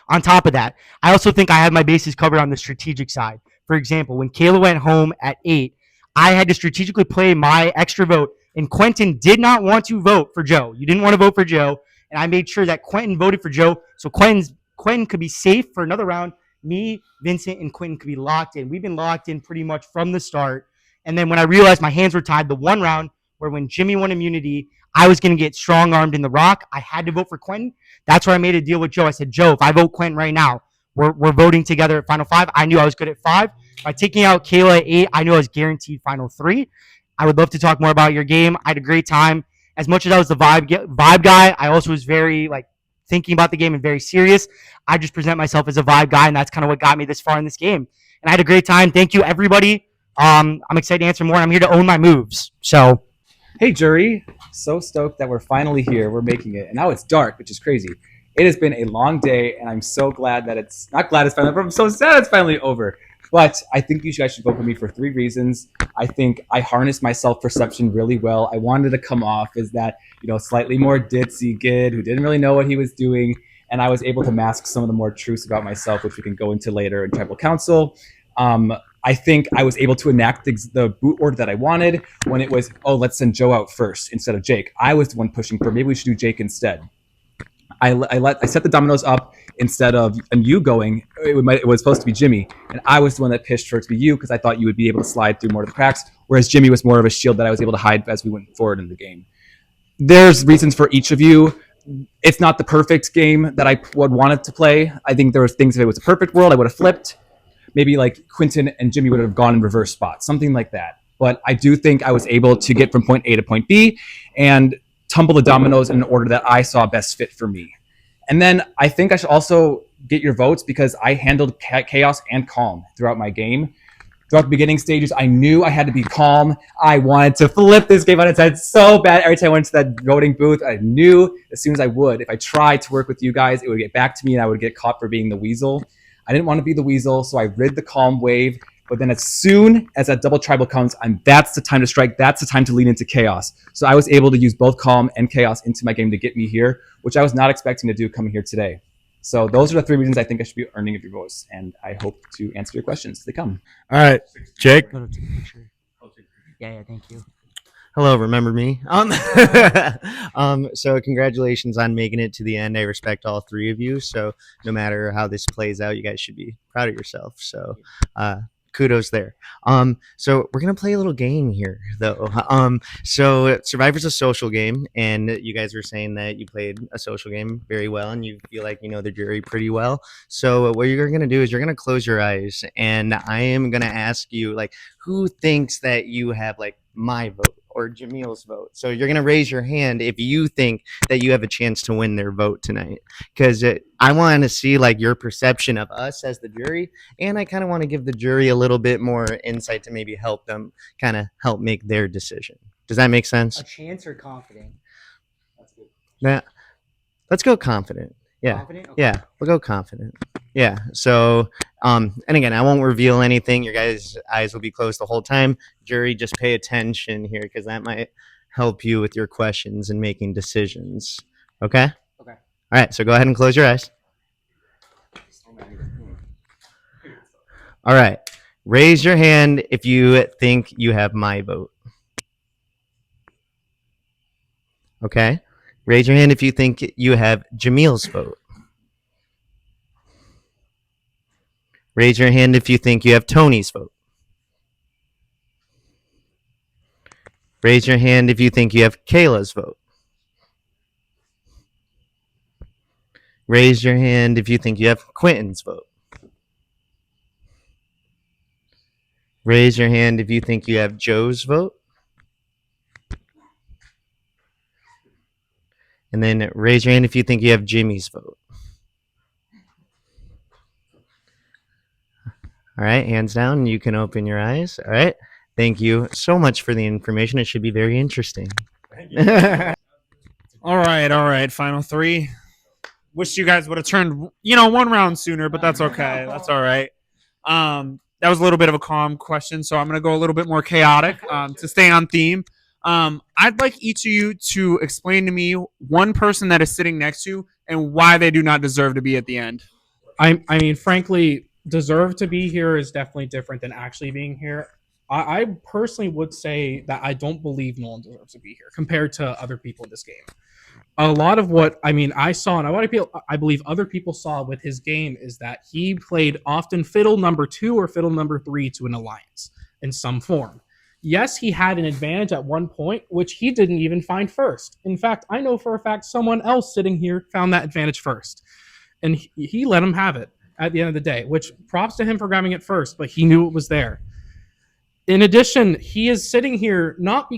On top of that, I also think I have my bases covered on the strategic side. For example, when Kayla went home at 8, I had to strategically play my extra vote, and Quentin did not want to vote for Joe. You didn't want to vote for Joe, and I made sure that Quentin voted for Joe so Quentin could be safe for another round. Me, Vincent, and Quentin could be locked in. We've been locked in pretty much from the start. And then when I realized my hands were tied, the one round where when Jimmy won immunity, I was going to get strong-armed in the rock. I had to vote for Quentin. That's where I made a deal with Joe. I said, Joe, if I vote Quentin right now, we're voting together at Final 5. I knew I was good at 5. By taking out Kayla at 8, I knew I was guaranteed Final 3. I would love to talk more about your game. I had a great time. As much as I was the vibe guy, I also was very thinking about the game and very serious. I just present myself as a vibe guy, and that's kind of what got me this far in this game. And I had a great time. Thank you, everybody. I'm excited to answer more, and I'm here to own my moves. So, hey, jury. So stoked that we're finally here. We're making it. And now it's dark, which is crazy. It has been a long day, and I'm so glad that it's not glad it's finally over. I'm so sad it's finally over. But I think you guys should vote for me for 3 reasons. I think I harnessed my self-perception really well. I wanted to come off as that, slightly more ditzy kid who didn't really know what he was doing. And I was able to mask some of the more truths about myself, which we can go into later in tribal council. I think I was able to enact the boot order that I wanted when it was, let's send Joe out first instead of Jake. I was the one pushing for maybe we should do Jake instead. I set the dominoes up instead of you going. It was supposed to be Jimmy, and I was the one that pitched for it to be you because I thought you would be able to slide through more of the cracks, whereas Jimmy was more of a shield that I was able to hide as we went forward in the game. There's reasons for each of you. It's not the perfect game that I would want it to play. I think there was things, if it was a perfect world, I would have flipped. Maybe like Quentin and Jimmy would have gone in reverse spots, something like that. But I do think I was able to get from point A to point B and tumble the dominoes in an order that I saw best fit for me. And then I think I should also get your votes because I handled chaos and calm throughout my game. Throughout the beginning stages, I knew I had to be calm. I wanted to flip this game on its head so bad. Every time I went to that voting booth, I knew as soon as I would, if I tried to work with you guys, it would get back to me and I would get caught for being the weasel. I didn't want to be the weasel, so I rid the calm wave. But then as soon as that double tribal comes, that's the time to strike. That's the time to lean into chaos. So I was able to use both calm and chaos into my game to get me here, which I was not expecting to do coming here today. So those are the 3 reasons I think I should be earning of your votes, and I hope to answer your questions as they come. All right, Jake. Yeah, thank you. Hello, remember me? So congratulations on making it to the end. I respect all 3 of you. So no matter how this plays out, you guys should be proud of yourself. So kudos there. So we're gonna play a little game here, though. So Survivor's a social game, and you guys were saying that you played a social game very well, and you feel like you know the jury pretty well. So what you're gonna do is you're gonna close your eyes, and I am gonna ask you who thinks that you have my vote or Jamil's vote. So you're going to raise your hand if you think that you have a chance to win their vote tonight. Because I want to see your perception of us as the jury. And I kind of want to give the jury a little bit more insight to maybe help them help make their decision. Does that make sense? A chance or confident? Let's go confident. Yeah. Confident? Okay. Yeah. We'll go confident. Yeah. So, and again, I won't reveal anything. Your guys' eyes will be closed the whole time. Jury, just pay attention here because that might help you with your questions and making decisions. Okay? Okay. All right. So go ahead and close your eyes. All right. Raise your hand if you think you have my vote. Okay. Raise your hand if you think you have Jamil's vote. Raise your hand if you think you have Tony's vote. Raise your hand if you think you have Kayla's vote. Raise your hand if you think you have Quentin's vote. Raise your hand if you think you have Joe's vote. And then raise your hand if you think you have Jimmy's vote. All right, hands down. You can open your eyes. All right. Thank you so much for the information. It should be very interesting. All right. Final three. Wish you guys would have turned, one round sooner, but that's okay. That's all right. That was a little bit of a calm question, so I'm going to go a little bit more chaotic to stay on theme. I'd like each of you to explain to me one person that is sitting next to you and why they do not deserve to be at the end. I mean, frankly, deserve to be here is definitely different than actually being here. I personally would say that I don't believe Nolan deserves to be here compared to other people in this game. A lot of what I saw, and I believe other people saw with his game, is that he played often fiddle number 2 or fiddle number 3 to an alliance in some form. Yes, he had an advantage at one point, which he didn't even find first. In fact, I know for a fact someone else sitting here found that advantage first, and he let him have it at the end of the day, which props to him for grabbing it first, but he knew it was there. In addition, he is sitting here not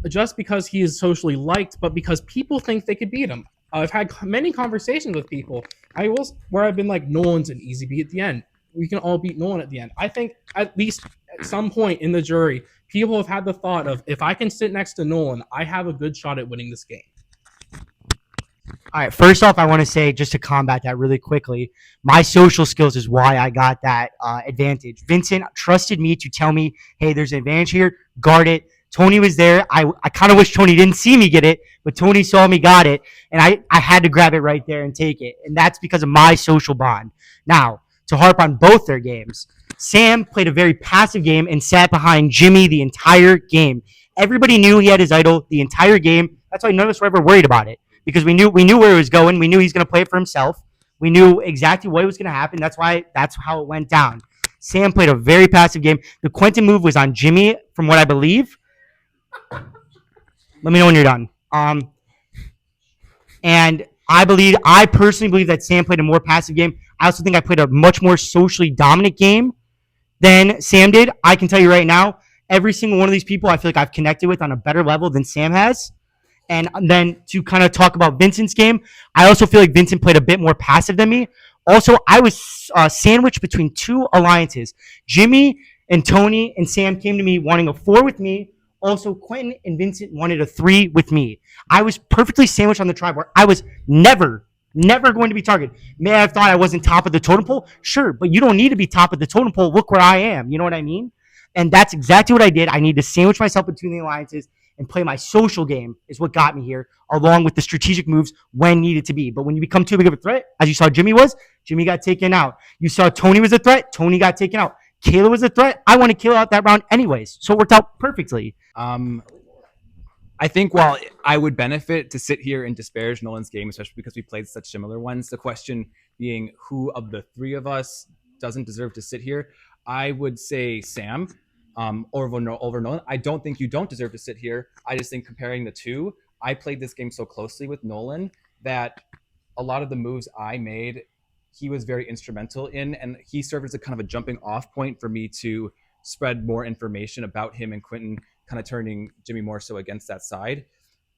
just because he is socially liked, but because people think they could beat him. I've had many conversations with people where I've been like, Nolan's an easy beat at the end. We can all beat Nolan at the end. I think at least at some point in the jury, people have had the thought of, if I can sit next to Nolan, I have a good shot at winning this game. All right. First off, I want to say, just to combat that really quickly, my social skills is why I got that advantage. Vincent trusted me to tell me, hey, there's an advantage here. Guard it. Tony was there. I kind of wish Tony didn't see me get it, but Tony saw me, got it, and I had to grab it right there and take it. And that's because of my social bond. Now, to harp on both their games, Sam played a very passive game and sat behind Jimmy the entire game. Everybody knew he had his idol the entire game. That's why none of us were ever worried about it, because we knew where he was going. We knew he's going to play it for himself. We knew exactly what was going to happen. That's how it went down. Sam played a very passive game. The Quentin move was on Jimmy, from what I believe. Let me know when you're done. And I personally believe that Sam played a more passive game. I also think I played a much more socially dominant game than Sam did. I can tell you right now, every single one of these people I feel like I've connected with on a better level than Sam has. And then to kind of talk about Vincent's game, I also feel like Vincent played a bit more passive than me. Also, I was sandwiched between two alliances. Jimmy and Tony and Sam came to me wanting a 4 with me. Also, Quentin and Vincent wanted a 3 with me. I was perfectly sandwiched on the tribe where I was never going to be targeted. May I have thought I wasn't top of the totem pole? Sure, but you don't need to be top of the totem pole. Look where I am. You know what I mean? And that's exactly what I did. I need to sandwich myself between the alliances and play my social game is what got me here, along with the strategic moves when needed to be. But when you become too big of a threat, as you saw Jimmy got taken out. You saw Tony was a threat, Tony got taken out. Kayla was a threat. I want to kill out that round anyways. So it worked out perfectly. I think while I would benefit to sit here and disparage Nolan's game, especially because we played such similar ones, the question being who of the 3 of us doesn't deserve to sit here, I would say Sam over Nolan. I don't think you don't deserve to sit here. I just think comparing the two, I played this game so closely with Nolan that a lot of the moves I made, he was very instrumental in, and he served as a kind of a jumping off point for me to spread more information about him and Quentin, kind of turning Jimmy more so against that side.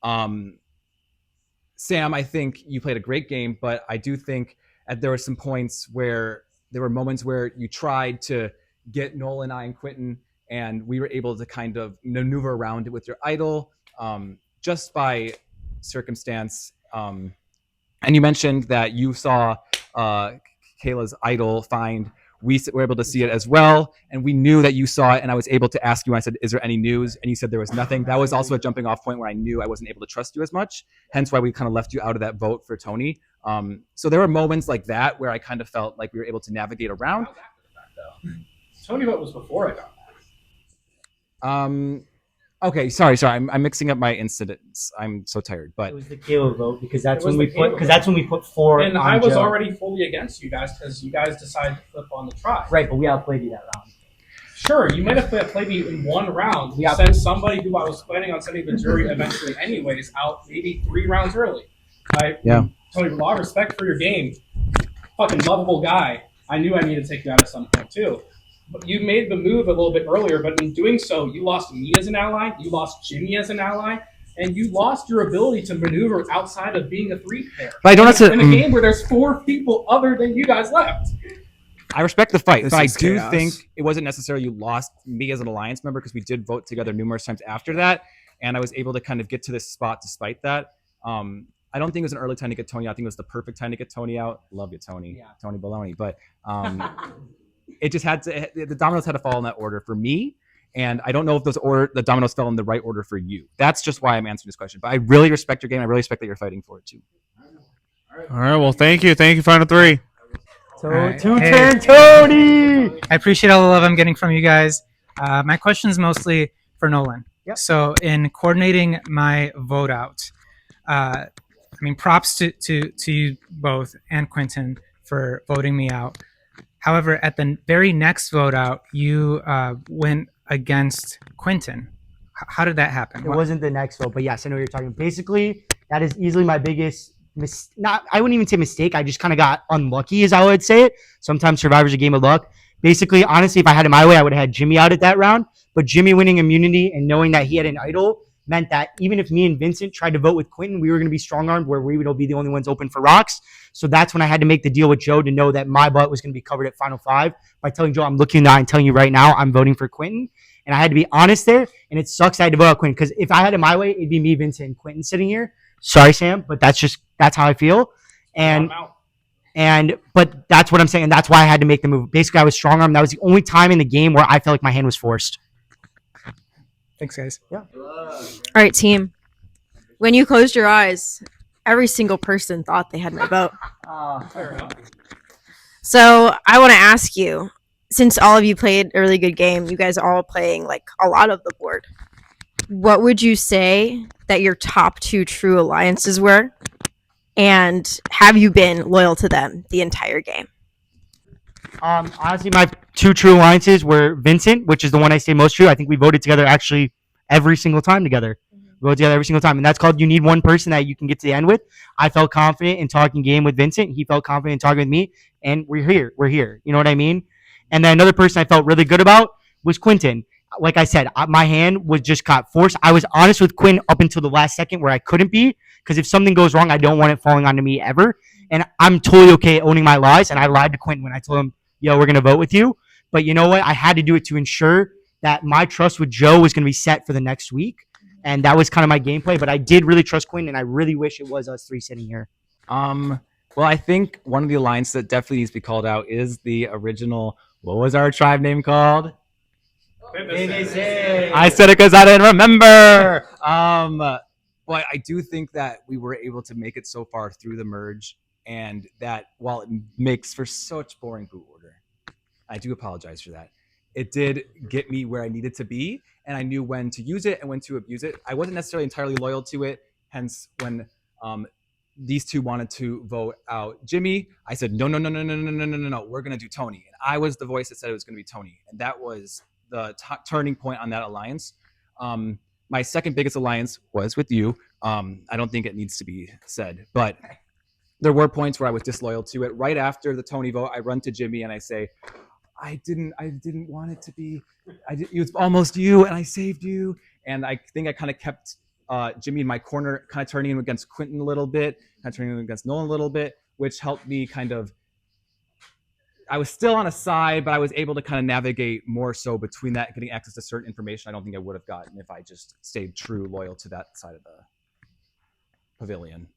Sam, I think you played a great game, but I do think there were some points where there were moments where you tried to get Nolan, I, and Quentin, and we were able to kind of maneuver around it with your idol just by circumstance. And you mentioned that you saw Kayla's idol find. We were able to see it as well, and we knew that you saw it, and I was able to ask you, I said, is there any news? And you said there was nothing. That was also a jumping off point where I knew I wasn't able to trust you as much, hence why we kind of left you out of that vote for Tony. So there were moments like that where I kind of felt like we were able to navigate around. Tony vote was before I got that. Okay, sorry. I'm mixing up my incidents. I'm so tired, but it was the Kaoh vote because that's when we put 4. And I was already fully against you guys because you guys decided to flip on the tribe. Right, but we outplayed you that round. Sure, you might have played me in one round. We sent somebody who I was planning on sending the jury eventually anyways out maybe 3 rounds early. Tony, with a lot of respect for your game, fucking lovable guy. I knew I needed to take you out at some point too. You made the move a little bit earlier, but in doing so, you lost me as an ally, you lost Jimmy as an ally, and you lost your ability to maneuver outside of being a three pair. But I don't in a game where there's 4 people other than you guys left. I respect the fight, This but I is do chaos. think it wasn't necessarily you lost me as an alliance member because we did vote together numerous times after that, and I was able to kind of get to this spot despite that. I don't think it was an early time to get Tony out. I think it was the perfect time to get Tony out. Love you, Tony. Yeah. Tony Baloney. But it just had to. The dominoes had to fall in that order for me, and I don't know if the dominoes fell in the right order for you. That's just why I'm answering this question. But I really respect your game. I really respect that you're fighting for it too. All right. Well, thank you. Thank you, Final Three. Two-turn Tony! I appreciate all the love I'm getting from you guys. My question is mostly for Nolan. Yep. So in coordinating my vote out, I mean, props to you both and Quentin for voting me out. However, at the very next vote out, you went against Quentin. How did that happen? It wasn't the next vote, but yes, I know what you're talking. Basically, that is easily my biggest I wouldn't even say mistake. I just kind of got unlucky, as I would say it. Sometimes Survivor's a game of luck. Basically, honestly, if I had it my way, I would have had Jimmy out at that round. But Jimmy winning immunity and knowing that he had an idol meant that even if me and Vincent tried to vote with Quentin, we were going to be strong-armed where we would be the only ones open for rocks. So that's when I had to make the deal with Joe to know that my butt was going to be covered at Final 5 by telling Joe, I'm looking in the eye and telling you right now, I'm voting for Quentin. And I had to be honest there. And it sucks I had to vote out Quentin because if I had it my way, it'd be me, Vincent, and Quentin sitting here. Sorry, Sam, but that's how I feel. But that's what I'm saying. And that's why I had to make the move. Basically, I was strong arm. That was the only time in the game where I felt like my hand was forced. Thanks, guys. Yeah. All right, team. When you closed your eyes, every single person thought they had my vote. Fair enough. So I want to ask you, since all of you played a really good game, you guys are all playing like a lot of the board. What would you say that your top 2 true alliances were? And have you been loyal to them the entire game? Honestly, my 2 true alliances were Vincent, which is the one I say most true. I think we voted together actually every single time together. We voted together every single time. And that's called you need one person that you can get to the end with. I felt confident in talking game with Vincent. He felt confident in talking with me. And we're here. We're here. You know what I mean? And then another person I felt really good about was Quentin. Like I said, my hand was just got forced. I was honest with Quinn up until the last second where I couldn't be, because if something goes wrong, I don't want it falling onto me ever. And I'm totally okay owning my lies. And I lied to Quinn when I told him, yo, we're going to vote with you. But you know what? I had to do it to ensure that my trust with Joe was going to be set for the next week. And that was kind of my gameplay. But I did really trust Quinn, and I really wish it was us 3 sitting here. Well, I think one of the alliances that definitely needs to be called out is the original, what was our tribe name called? I said it because I didn't remember. But I do think that we were able to make it so far through the merge, and that while it makes for such boring boot order, I do apologize for that. It did get me where I needed to be, and I knew when to use it and when to abuse it. I wasn't necessarily entirely loyal to it. Hence, when these 2 wanted to vote out Jimmy, I said no, we're gonna do Tony, and I was the voice that said it was gonna be Tony, and that was the turning point on that alliance. My second biggest alliance was with you. I don't think it needs to be said, but there were points where I was disloyal to it. Right after the Tony vote, I run to Jimmy and I say, I didn't want it to be. It was almost you, and I saved you. And I think I kind of kept Jimmy in my corner, kind of turning him against Quentin a little bit, kind of turning him against Nolan a little bit, which helped me kind of. I was still on a side, but I was able to kind of navigate more so between that, getting access to certain information I don't think I would have gotten if I just stayed true, loyal to that side of the pavilion.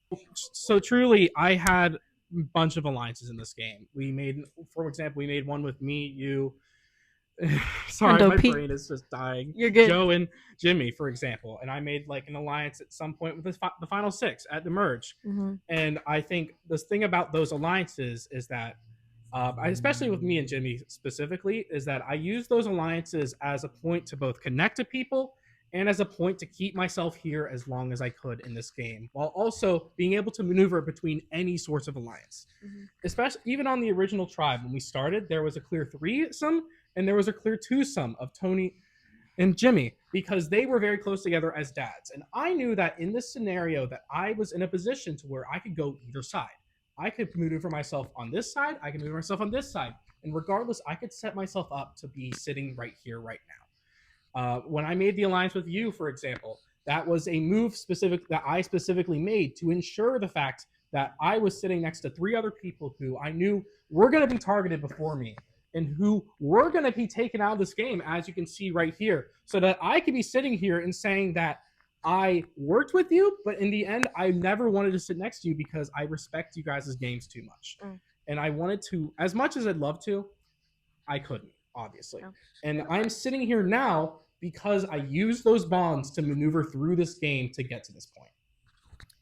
So truly, I had a bunch of alliances in this game. We made, for example, one with me, you. Sorry, my brain is just dying. You're good. Joe and Jimmy, for example, and I made like an alliance at some point with the final 6 at the merge. Mm-hmm. And I think the thing about those alliances is that. Especially with me and Jimmy specifically, is that I use those alliances as a point to both connect to people and as a point to keep myself here as long as I could in this game, while also being able to maneuver between any sorts of alliance. Mm-hmm. Especially even on the original tribe, when we started, there was a clear 3-some and there was a clear 2-some of Tony and Jimmy, because they were very close together as dads. And I knew that in this scenario that I was in a position to where I could go either side. I could maneuver myself on this side. I can maneuver myself on this side. And regardless, I could set myself up to be sitting right here, right now. When I made the alliance with you, for example, that was a move that I specifically made to ensure the fact that I was sitting next to 3 other people who I knew were going to be targeted before me and who were going to be taken out of this game, as you can see right here, so that I could be sitting here and saying that I worked with you, but in the end, I never wanted to sit next to you because I respect you guys' games too much. And I wanted to, as much as I'd love to, I couldn't, obviously. And I'm sitting here now because I used those bonds to maneuver through this game to get to this point.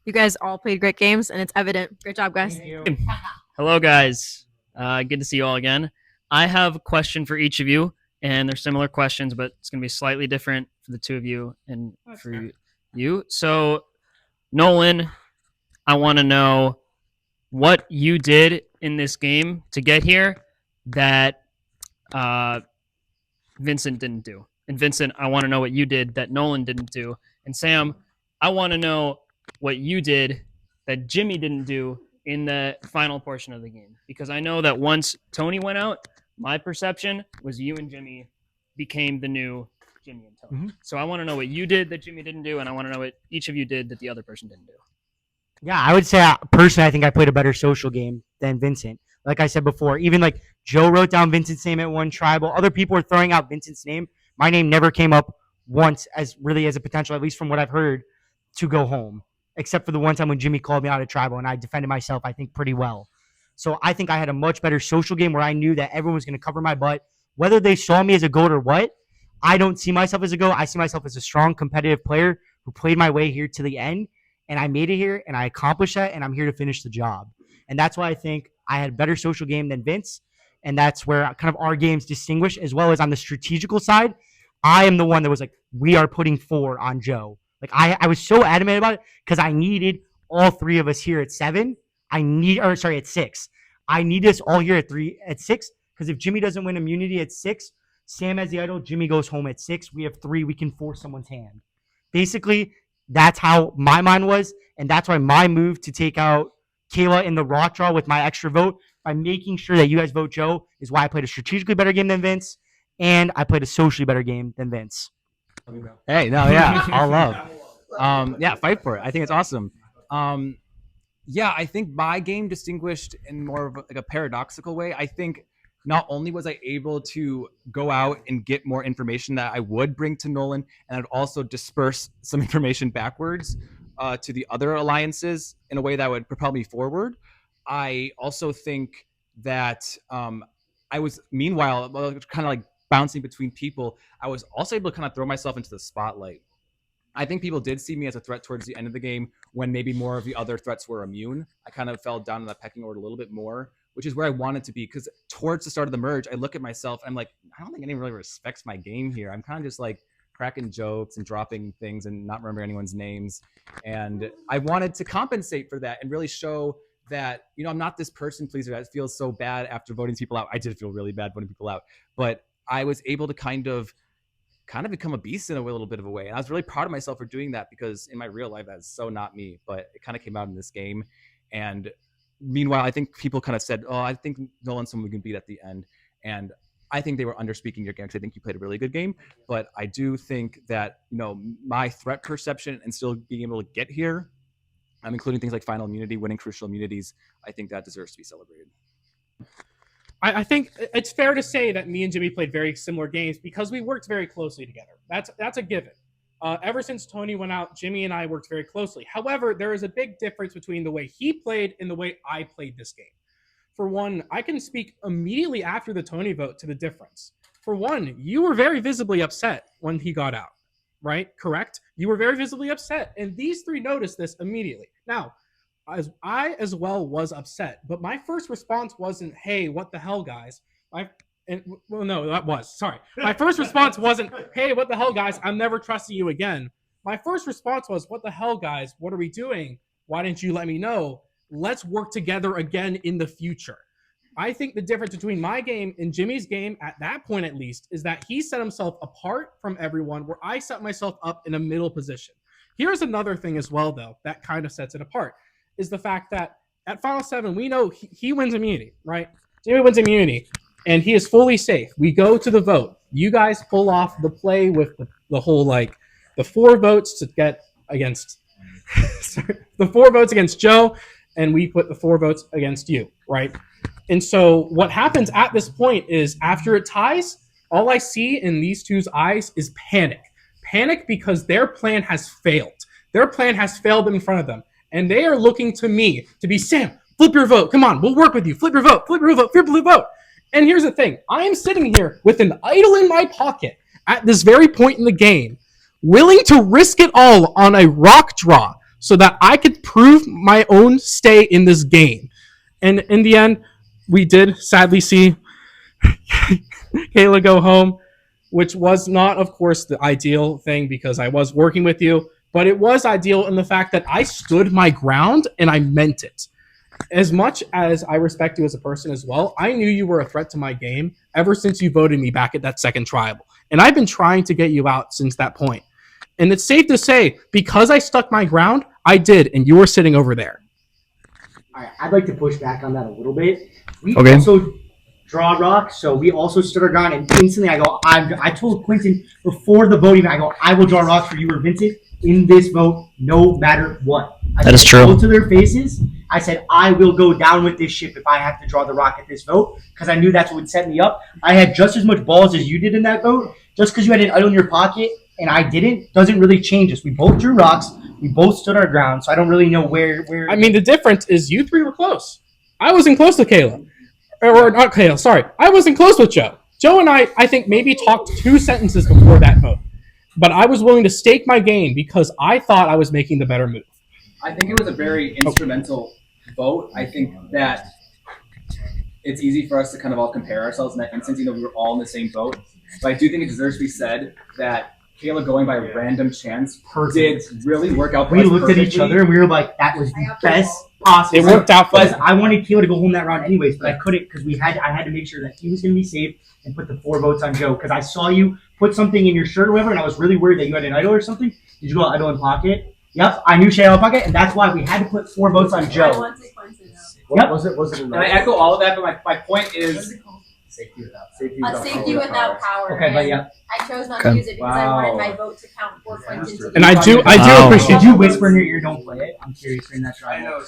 You guys all played great games, and it's evident. Great job, guys. Hello, guys. Good to see you all again. I have a question for each of you, and they're similar questions, but it's going to be slightly different for the 2 of you and for you. So, Nolan, I want to know what you did in this game to get here that Vincent didn't do. And Vincent, I want to know what you did that Nolan didn't do. And Sam, I want to know what you did that Jimmy didn't do in the final portion of the game. Because I know that once Tony went out, my perception was you and Jimmy became the new Jimmy and Tony. So I want to know what you did that Jimmy didn't do, and I want to know what each of you did that the other person didn't do. Yeah, I would say personally, I think I played a better social game than Vincent. Like I said before, even like Joe wrote down Vincent's name at one tribal. Other people were throwing out Vincent's name. My name never came up once as a potential, at least from what I've heard, to go home. Except for the one time when Jimmy called me out of tribal and I defended myself, I think, pretty well. So I think I had a much better social game where I knew that everyone was going to cover my butt. Whether they saw me as a GOAT or what, I don't see myself as a GOAT. I see myself as a strong, competitive player who played my way here to the end. And I made it here and I accomplished that and I'm here to finish the job. And that's why I think I had a better social game than Vince. And that's where kind of our games distinguish, as well as on the strategical side. I am the one that was like, we are putting 4 on Joe. Like I was so adamant about it because I needed all 3 of us here at 7. At 6. I need us all here at 6 because if Jimmy doesn't win immunity at 6, Sam has the idol, Jimmy goes home at 6. We have 3. We can force someone's hand. Basically, that's how my mind was, and that's why my move to take out Kayla in the rock draw with my extra vote by making sure that you guys vote Joe is why I played a strategically better game than Vince, and I played a socially better game than Vince. Hey, no, yeah, all love. Yeah, fight for it. I think it's awesome. Yeah, I think my game distinguished in more of like a paradoxical way. I think not only was I able to go out and get more information that I would bring to Nolan, and I'd also disperse some information backwards to the other alliances in a way that would propel me forward. I also think that I was, meanwhile, kind of like bouncing between people, I was also able to kind of throw myself into the spotlight. I think people did see me as a threat towards the end of the game when maybe more of the other threats were immune. I kind of fell down in the pecking order a little bit more, which is where I wanted to be, because towards the start of the merge, I look at myself and I'm like, I don't think anyone really respects my game here. I'm kind of just like cracking jokes and dropping things and not remembering anyone's names. And I wanted to compensate for that and really show that, you know, I'm not this person pleaser that feels so bad after voting people out. I did feel really bad voting people out, but I was able to kind of become a beast in a little bit of a way. And I was really proud of myself for doing that, because in my real life, that's so not me, but it kind of came out in this game. And meanwhile, I think people kind of said, oh, I think Nolan's someone we can beat at the end. And I think they were underspeaking your game, because I think you played a really good game. But I do think that, you know, my threat perception and still being able to get here, including things like final immunity, winning crucial immunities, I think that deserves to be celebrated. I think it's fair to say that me and Jimmy played very similar games because we worked very closely together. That's a given. Ever since Tony went out, Jimmy and I worked very closely. However, there is a big difference between the way he played and the way I played this game. For one, I can speak immediately after the Tony vote to the difference. For one, you were very visibly upset when he got out, right? Correct? You were very visibly upset, and these 3 noticed this immediately. Now, I as well was upset, but my first response wasn't, hey, what the hell, guys? My first response wasn't, hey, what the hell, guys? I'm never trusting you again. My first response was, what the hell, guys? What are we doing? Why didn't you let me know? Let's work together again in the future. I think the difference between my game and Jimmy's game, at that point at least, is that he set himself apart from everyone, where I set myself up in a middle position. Here's another thing as well, though, that kind of sets it apart, is the fact that at Final 7, we know he wins immunity, right? Jimmy wins immunity, and he is fully safe. We go to the vote. You guys pull off the play with the whole, like, the 4 votes to get against sorry, the 4 votes against Joe, and we put the 4 votes against you, right? And so what happens at this point is after it ties, all I see in these two's eyes is panic. Panic because their plan has failed. Their plan has failed in front of them. And they are looking to me to be, Sam, flip your vote. Come on, we'll work with you. Flip your vote. Flip your vote. Flip your vote. And here's the thing. I am sitting here with an idol in my pocket at this very point in the game, willing to risk it all on a rock draw so that I could prove my own stay in this game. And in the end, we did sadly see Kayla go home, which was not, of course, the ideal thing because I was working with you, but it was ideal in the fact that I stood my ground and I meant it. As much as I respect you as a person as well, I knew you were a threat to my game ever since you voted me back at that second tribal. And I've been trying to get you out since that point. And it's safe to say, because I stuck my ground, I did, and you were sitting over there. All right, I'd like to push back on that a little bit. We Okay. also draw rocks, so we also stood our ground, and instantly I told Quentin before the voting, I go, I will draw rocks for you or Vincent in this vote, no matter what. That is true. Both to their faces, I said, I will go down with this ship if I have to draw the rock at this vote, because I knew that's what would set me up. I had just as much balls as you did in that vote. Just because you had an idol in your pocket and I didn't, doesn't really change us. We both drew rocks. We both stood our ground, so I don't really know where. I mean, the difference is you 3 were close. I wasn't close to Kayla. Or not Kayla, sorry. I wasn't close with Joe. Joe and I think, maybe talked 2 sentences before that vote. But I was willing to stake my game because I thought I was making the better move. I think it was a very instrumental vote. I think that it's easy for us to kind of all compare ourselves in that instance, even though we were all in the same boat. But I do think it deserves to be said that Kayla going by random chance did really work out for us. We looked at each other and we were like, that was the best possible. It worked out for us. I wanted Kayla to go home that round anyways, but I couldn't because I had to make sure that he was going to be safe and put the 4 votes on Joe because I saw you put something in your shirt or whatever, and I was really worried that you had an idol or something. Did you go idol in pocket? Yep, I knew she had a pocket, and that's why we had to put 4 votes on Joe. Yep. Was it? And I echo all of that, but my point is Safety without power. Okay, but yeah. I chose not to use it because I wanted my vote to count for Quentin. And I do appreciate. Did you whisper in your ear, "Don't play it"? I'm curious during that trial. I know.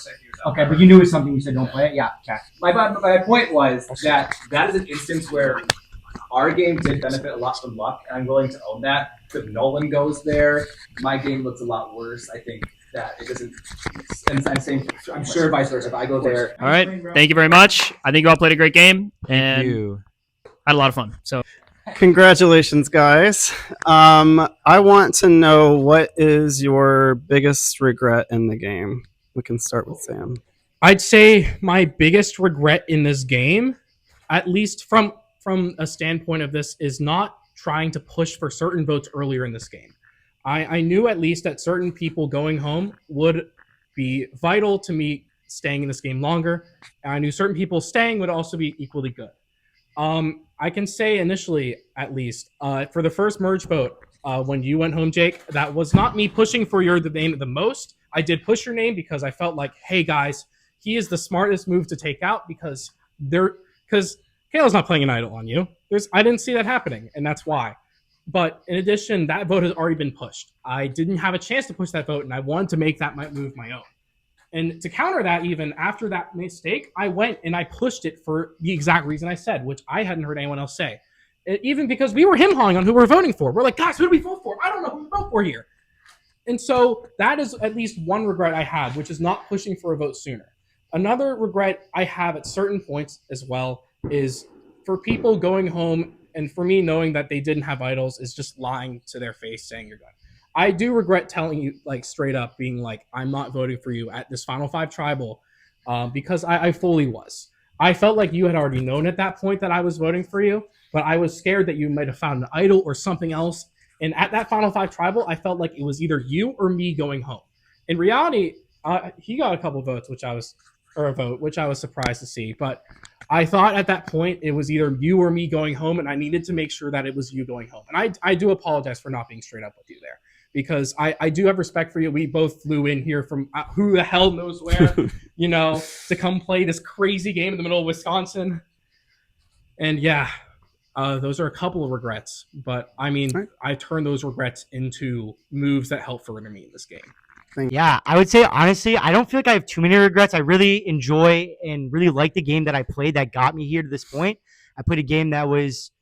Okay, but you knew it was something. You said, "Don't play it." Yeah. Okay. My point was that is an instance where our game did benefit a lot from luck, and I'm willing to own that. If Nolan goes there, my game looks a lot worse. I think that it doesn't. And I'm sure vice versa. If I go there, All right. Thank you very much. I think you all played a great game and had a lot of fun. So, Congratulations, guys. I want to know, what is your biggest regret in the game? We can start with Sam. I'd say my biggest regret in this game, at least from a standpoint of this, is not trying to push for certain votes earlier in this game. I knew at least that certain people going home would be vital to me staying in this game longer. And I knew certain people staying would also be equally good. I can say initially, at least, for the first merge vote, when you went home, Jake, that was not me pushing for your name the most. I did push your name because I felt like, hey guys, he is the smartest move to take out because Kayla's not playing an idol on you. I didn't see that happening, and that's why. But in addition, that vote has already been pushed. I didn't have a chance to push that vote, and I wanted to make that move my own. And to counter that, even after that mistake, I went and I pushed it for the exact reason I said, which I hadn't heard anyone else say. Even because we were him-hawing on who we're voting for. We're like, guys, who do we vote for? I don't know who to vote for here. And so that is at least one regret I had, which is not pushing for a vote sooner. Another regret I have at certain points as well is for people going home and for me knowing that they didn't have idols is just lying to their face saying you're done. I do regret telling you, like, straight up, being like, I'm not voting for you at this Final 5 tribal because I fully was. I felt like you had already known at that point that I was voting for you, but I was scared that you might have found an idol or something else. And at that Final 5 tribal, I felt like it was either you or me going home. In reality, he got a couple votes, which I was surprised to see. But I thought at that point it was either you or me going home, and I needed to make sure that it was you going home. And I do apologize for not being straight up with you there. because I do have respect for you. We both flew in here from who the hell knows where, to come play this crazy game in the middle of Wisconsin. And yeah, those are a couple of regrets. But I mean, I turned those regrets into moves that help further me in this game. Yeah, I would say honestly, I don't feel like I have too many regrets. I really enjoy and really like the game that I played that got me here to this point. I played a game that was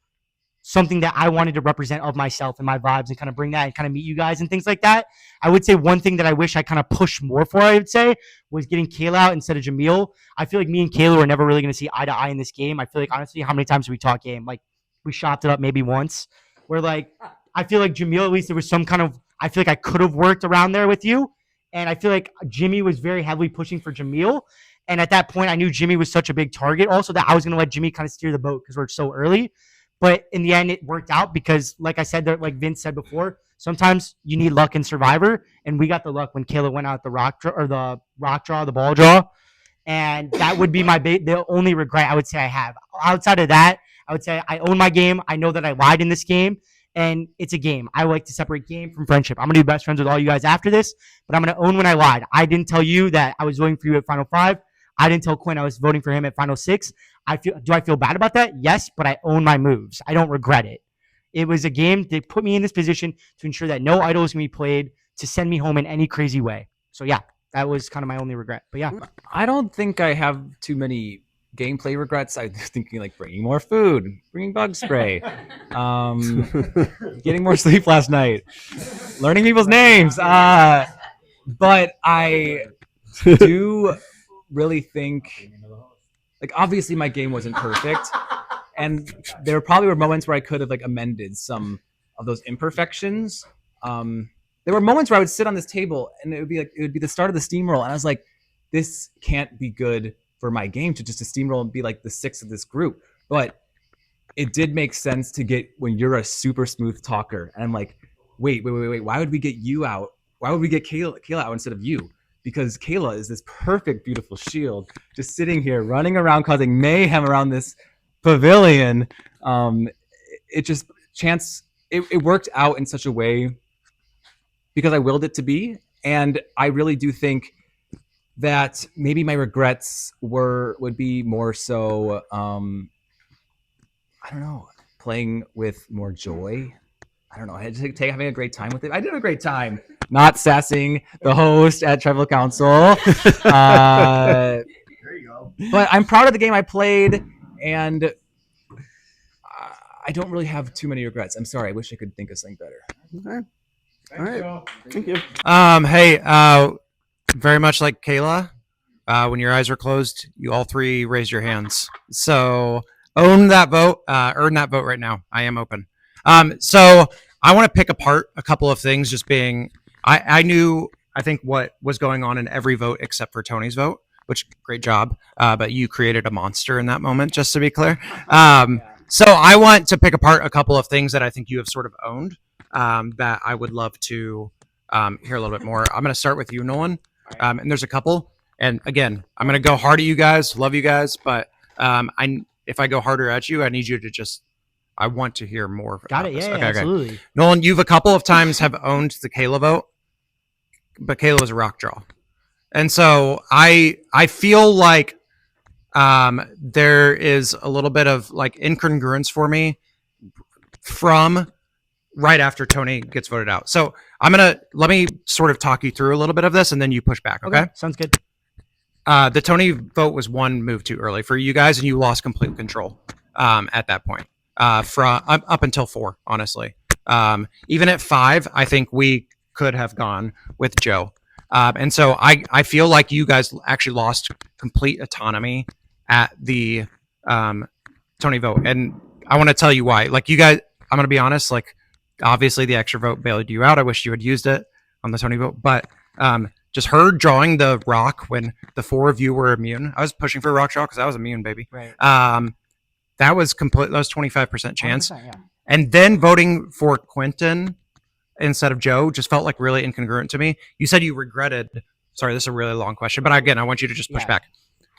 something that I wanted to represent of myself and my vibes and kind of bring that and kind of meet you guys and things like that. I would say one thing that I wish I kind of pushed more for, I would say, was getting Kayla out instead of Jamil. I feel like me and Kayla were never really going to see eye to eye in this game. I feel like, honestly, how many times did we talk game? Like, we shopped it up maybe once. Where, like, I feel like Jamil, at least there was some kind of, I feel like I could have worked around there with you. And I feel like Jimmy was very heavily pushing for Jamil. And at that point, I knew Jimmy was such a big target also that I was going to let Jimmy kind of steer the boat because we're so early. But in the end, it worked out because, like I said, like Vince said before, sometimes you need luck in Survivor. And we got the luck when Kayla went out the rock draw, the ball draw. And that would be the only regret I would say I have. Outside of that, I would say I own my game. I know that I lied in this game. And it's a game. I like to separate game from friendship. I'm going to be best friends with all you guys after this, but I'm going to own when I lied. I didn't tell you that I was voting for you at Final 5. I didn't tell Quinn I was voting for him at Final 6. Do I feel bad about that? Yes, but I own my moves. I don't regret it. It was a game that put me in this position to ensure that no idol is going to be played to send me home in any crazy way. So yeah, that was kind of my only regret. But yeah. I don't think I have too many gameplay regrets. I was thinking like bringing more food, bringing bug spray, getting more sleep last night, learning people's names. But I do really think, like, obviously my game wasn't perfect, and there probably were moments where I could have like amended some of those imperfections. There were moments where I would sit on this table and it would be the start of the steamroll, and I was like, this can't be good for my game to just steamroll and be like the sixth of this group. But it did make sense to get when you're a super smooth talker. And I'm like, wait. Why would we get you out? Why would we get Kayla out instead of you? Because Kayla is this perfect, beautiful shield just sitting here running around causing mayhem around this pavilion. It worked out in such a way because I willed it to be. And I really do think that maybe my regrets would be more so, I don't know, playing with more joy. I don't know, having a great time with it. I did have a great time not sassing the host at Tribal Council. There you go. But I'm proud of the game I played, and I don't really have too many regrets. I'm sorry. I wish I could think of something better. Okay. All right. Thank you. Hey, very much like Kayla, when your eyes were closed, you all three raised your hands. So own that vote, earn that vote right now. I am open. So I want to pick apart a couple of things, just being, I knew, I think what was going on in every vote except for Tony's vote, which great job. But you created a monster in that moment, just to be clear. So I want to pick apart a couple of things that I think you have sort of owned, that I would love to hear a little bit more. I'm going to start with you, Nolan. And there's a couple. And again, I'm going to go hard at you guys. Love you guys. But if I go harder at you, I need you to just, I want to hear more. Got it. Yeah, okay, absolutely. Okay. Nolan, you've a couple of times have owned the Kayla vote, but Kayla was a rock draw. And so I feel like there is a little bit of like incongruence for me from right after Tony gets voted out. So let me sort of talk you through a little bit of this and then you push back. Okay. Sounds good. The Tony vote was one move too early for you guys and you lost complete control at that point from up until 4, honestly. Even at 5, I think we could have gone with Joe. And so I feel like you guys actually lost complete autonomy at the Tony vote. And I want to tell you why. Like you guys, I'm going to be honest, like obviously the extra vote bailed you out. I wish you had used it on the Tony vote, but just her drawing the rock when the 4 of you were immune. I was pushing for a rock draw because I was immune, baby. Right. That was 25% chance. 100%, yeah. And then voting for Quentin instead of Joe just felt like really incongruent to me. You said you regretted, sorry, this is a really long question, but again, I want you to just push back.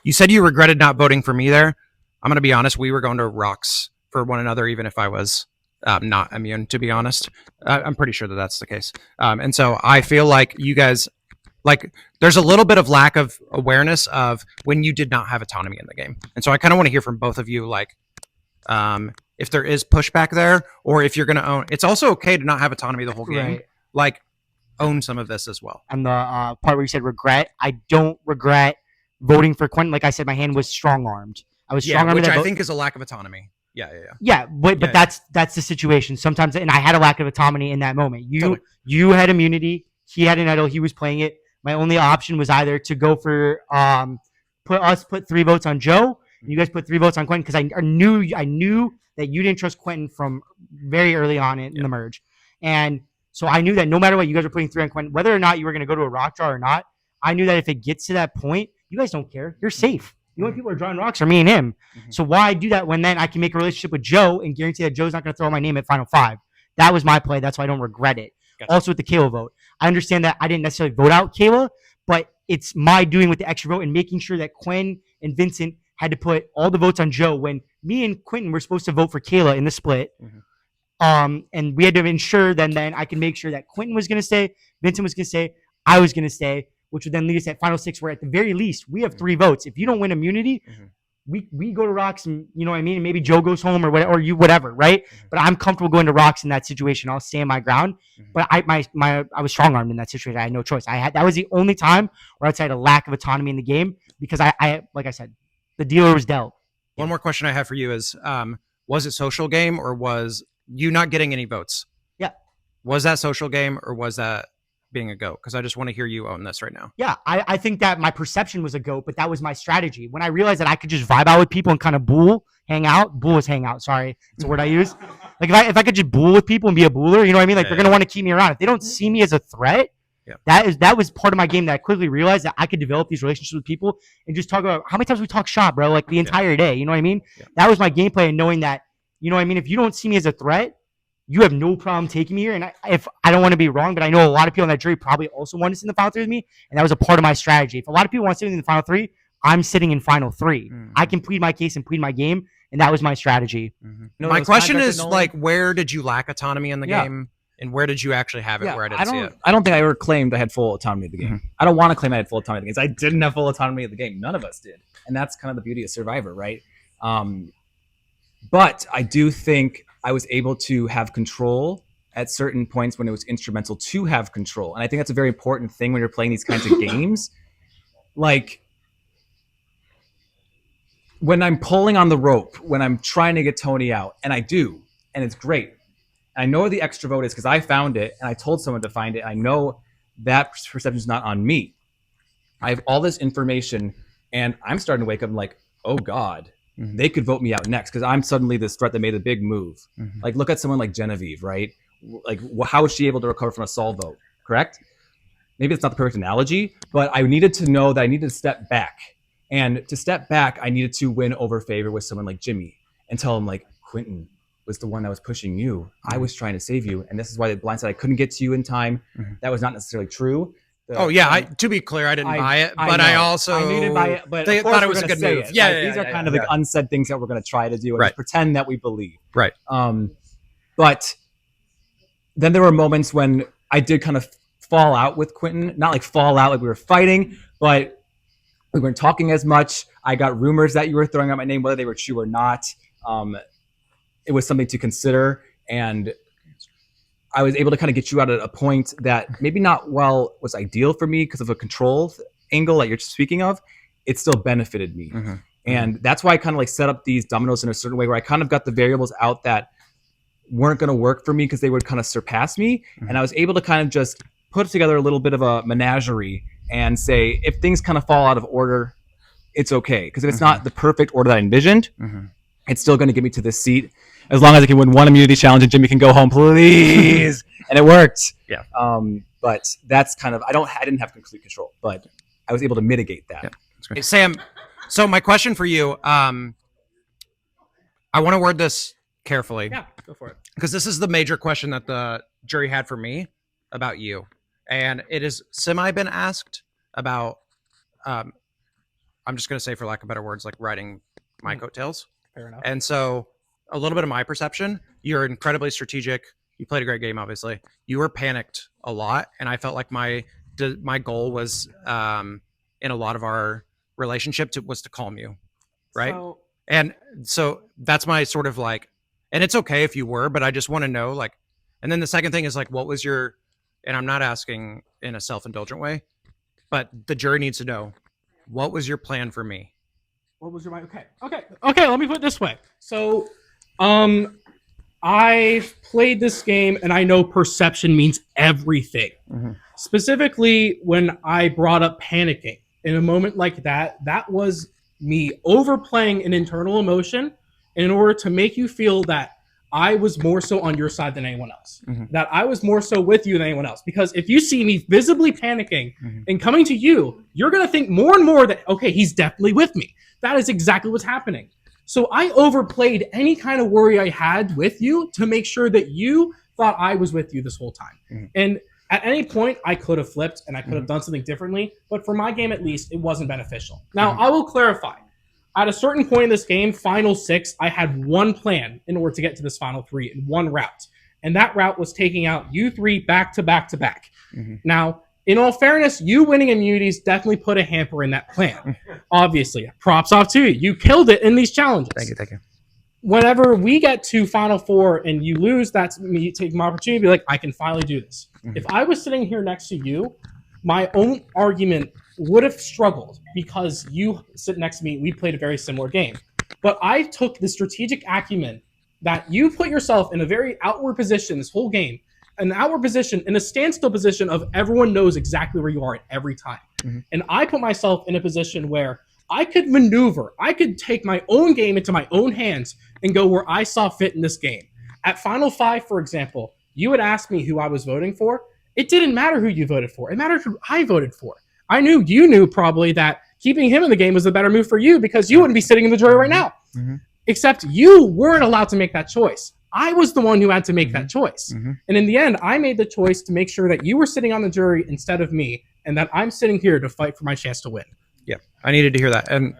You said you regretted not voting for me there. I'm going to be honest. We were going to rocks for one another, even if I was not immune, to be honest. I'm pretty sure that that's the case. And so I feel like you guys, like, there's a little bit of lack of awareness of when you did not have autonomy in the game. And so I kind of want to hear from both of you, like, if there is pushback there, or if you're going to own. It's also okay to not have autonomy the whole game. Right. Like, own some of this as well. And the part where you said regret, I don't regret voting for Quentin. Like I said, my hand was strong armed. I was strong armed. Which I think is a lack of autonomy. Yeah. Yeah, but that's the situation. Sometimes, and I had a lack of autonomy in that moment. You had immunity. He had an idol. He was playing it. My only option was either to go for put 3 votes on Joe. And you guys put 3 votes on Quentin because I knew that you didn't trust Quentin from very early on in the merge, and so I knew that no matter what, you guys were putting 3 on Quentin, whether or not you were going to go to a rock draw or not. I knew that if it gets to that point, you guys don't care. You're safe. The only people who are drawing rocks are me and him. So why do that when then I can make a relationship with Joe and guarantee that Joe's not going to throw my name at Final 5? That was my play. That's why I don't regret it. Gotcha. Also with the Kaoh vote, I understand that I didn't necessarily vote out Kayla, but it's my doing with the extra vote and making sure that Quinn and Vincent had to put all the votes on Joe when me and Quentin were supposed to vote for Kayla in the split. And we had to ensure then I can make sure that Quentin was going to stay, Vincent was going to stay, I was going to stay, which would then lead us at Final 6, where at the very least we have 3 votes. If you don't win immunity, we go to rocks, and you know what I mean. And maybe Joe goes home or whatever, right? But I'm comfortable going to rocks in that situation. I'll stand my ground. But I was strong armed in that situation. I had no choice. That was the only time where I'd say I had a lack of autonomy in the game because I like I said, the dealer was dealt. One more question I have for you is, was it social game or was you not getting any votes? Yeah. Was that social game or was that being a goat? Because I just want to hear you own this right now. Yeah, I think that my perception was a goat, but that was my strategy. When I realized that I could just vibe out with people and kind of hang out. Bull is hang out. Sorry, it's a word I use. Like if I could just bull with people and be a buller, you know what I mean? Like they're gonna want to keep me around. If they don't see me as a threat, that was part of my game that I quickly realized that I could develop these relationships with people and just talk about how many times we talk shop, bro, like the entire day. You know what I mean? That was my gameplay, and knowing that, you know what I mean, if you don't see me as a threat, you have no problem taking me here. And if I don't want to be wrong, but I know a lot of people on that jury probably also want to sit in the final 3 with me, and that was a part of my strategy. If a lot of people want to sit in the final 3, I'm sitting in final 3. I can plead my case and plead my game, and that was my strategy. My question is, like, where did you lack autonomy in the game, and where did you actually have it where I didn't see it? I don't think I ever claimed I had full autonomy of the game. I don't want to claim I had full autonomy of the game. I didn't have full autonomy of the game. None of us did. And that's kind of the beauty of Survivor, right? But I do think I was able to have control at certain points when it was instrumental to have control. And I think that's a very important thing when you're playing these kinds of games. Like, when I'm pulling on the rope, when I'm trying to get Tony out, and I do, and it's great. I know where the extra vote is because I found it, and I told someone to find it. I know that perception is not on me. I have all this information, and I'm starting to wake up and like, oh God, they could vote me out next because I'm suddenly this threat that made a big move. Like, look at someone like Genevieve, right? Like, how was she able to recover from a Saul vote? Correct? Maybe it's not the perfect analogy, but I needed to know that I needed to step back. And to step back, I needed to win over favor with someone like Jimmy and tell him, like, Quentin was the one that was pushing you. I was trying to save you. And this is why the blind side, I couldn't get to you in time. That was not necessarily true. To be clear, I didn't buy it, but I also I needed buy it, but they thought it was a good move. These are kind of like unsaid things that we're going to try to do and just pretend that we believe. Right. But then there were moments when I did kind of fall out with Quentin. Not like fall out like we were fighting, but we weren't talking as much. I got rumors that you were throwing out my name, whether they were true or not. It was something to consider, and I was able to kind of get you out at a point that maybe not was ideal for me because of a control angle that you're speaking of. It still benefited me. And that's why I kind of like set up these dominoes in a certain way where I kind of got the variables out that weren't going to work for me because they would kind of surpass me. And I was able to kind of just put together a little bit of a menagerie and say, if things kind of fall out of order, it's okay. Because if it's not the perfect order that I envisioned, it's still going to get me to this seat. As long as I can win one immunity challenge and Jimmy can go home, please. And it worked. Yeah. But that's kind of, I didn't have complete control, but I was able to mitigate that. Hey, Sam, so my question for you, I want to word this carefully. Yeah, go for it. Because this is the major question that the jury had for me about you. And it is been asked about, I'm just going to say, for lack of better words, like riding my coattails. Fair enough. And so a little bit of my perception. you're incredibly strategic. You played a great game, obviously. You were panicked a lot, and I felt like my goal was in a lot of our relationship was to calm you, right? And so that's my sort of like, and it's okay if you were, but I just want to know, like, and then the second thing is like, what was your, and I'm not asking in a self-indulgent way, but the jury needs to know, what was your plan for me? What was your mind? Okay. Let me put it this way. So, I've played this game, and I know perception means everything. Specifically, when I brought up panicking in a moment like that, that was me overplaying an internal emotion in order to make you feel that I was more so on your side than anyone else. That I was more so with you than anyone else. Because if you see me visibly panicking and coming to you, you're going to think more and more that, okay, he's definitely with me. That is exactly what's happening. So I overplayed any kind of worry I had with you to make sure that you thought I was with you this whole time. And at any point, I could have flipped and I could have done something differently. But for my game, at least, it wasn't beneficial. Now, I will clarify. At a certain point in this game, final 6, I had one plan in order to get to this final 3 in one route. And that route was taking out you 3 back to back to back. Now, in all fairness, you winning immunities definitely put a hamper in that plan. Obviously, props off to you. You killed it in these challenges. Thank you. Whenever we get to Final 4 and you lose, that's me taking my opportunity to be like, I can finally do this. If I was sitting here next to you, my own argument would have struggled because you sit next to me. We played a very similar game. But I took the strategic acumen that you put yourself in a very outward position this whole game, an outward position, in a standstill position of everyone knows exactly where you are at every time. And I put myself in a position where I could maneuver. I could take my own game into my own hands and go where I saw fit in this game. At Final 5, for example, you had asked me who I was voting for. It didn't matter who you voted for. It mattered who I voted for. I knew you knew probably that keeping him in the game was the better move for you because you wouldn't be sitting in the jury right now. Except you weren't allowed to make that choice. I was the one who had to make that choice. And in the end, I made the choice to make sure that you were sitting on the jury instead of me and that I'm sitting here to fight for my chance to win. Yeah, I needed to hear that. And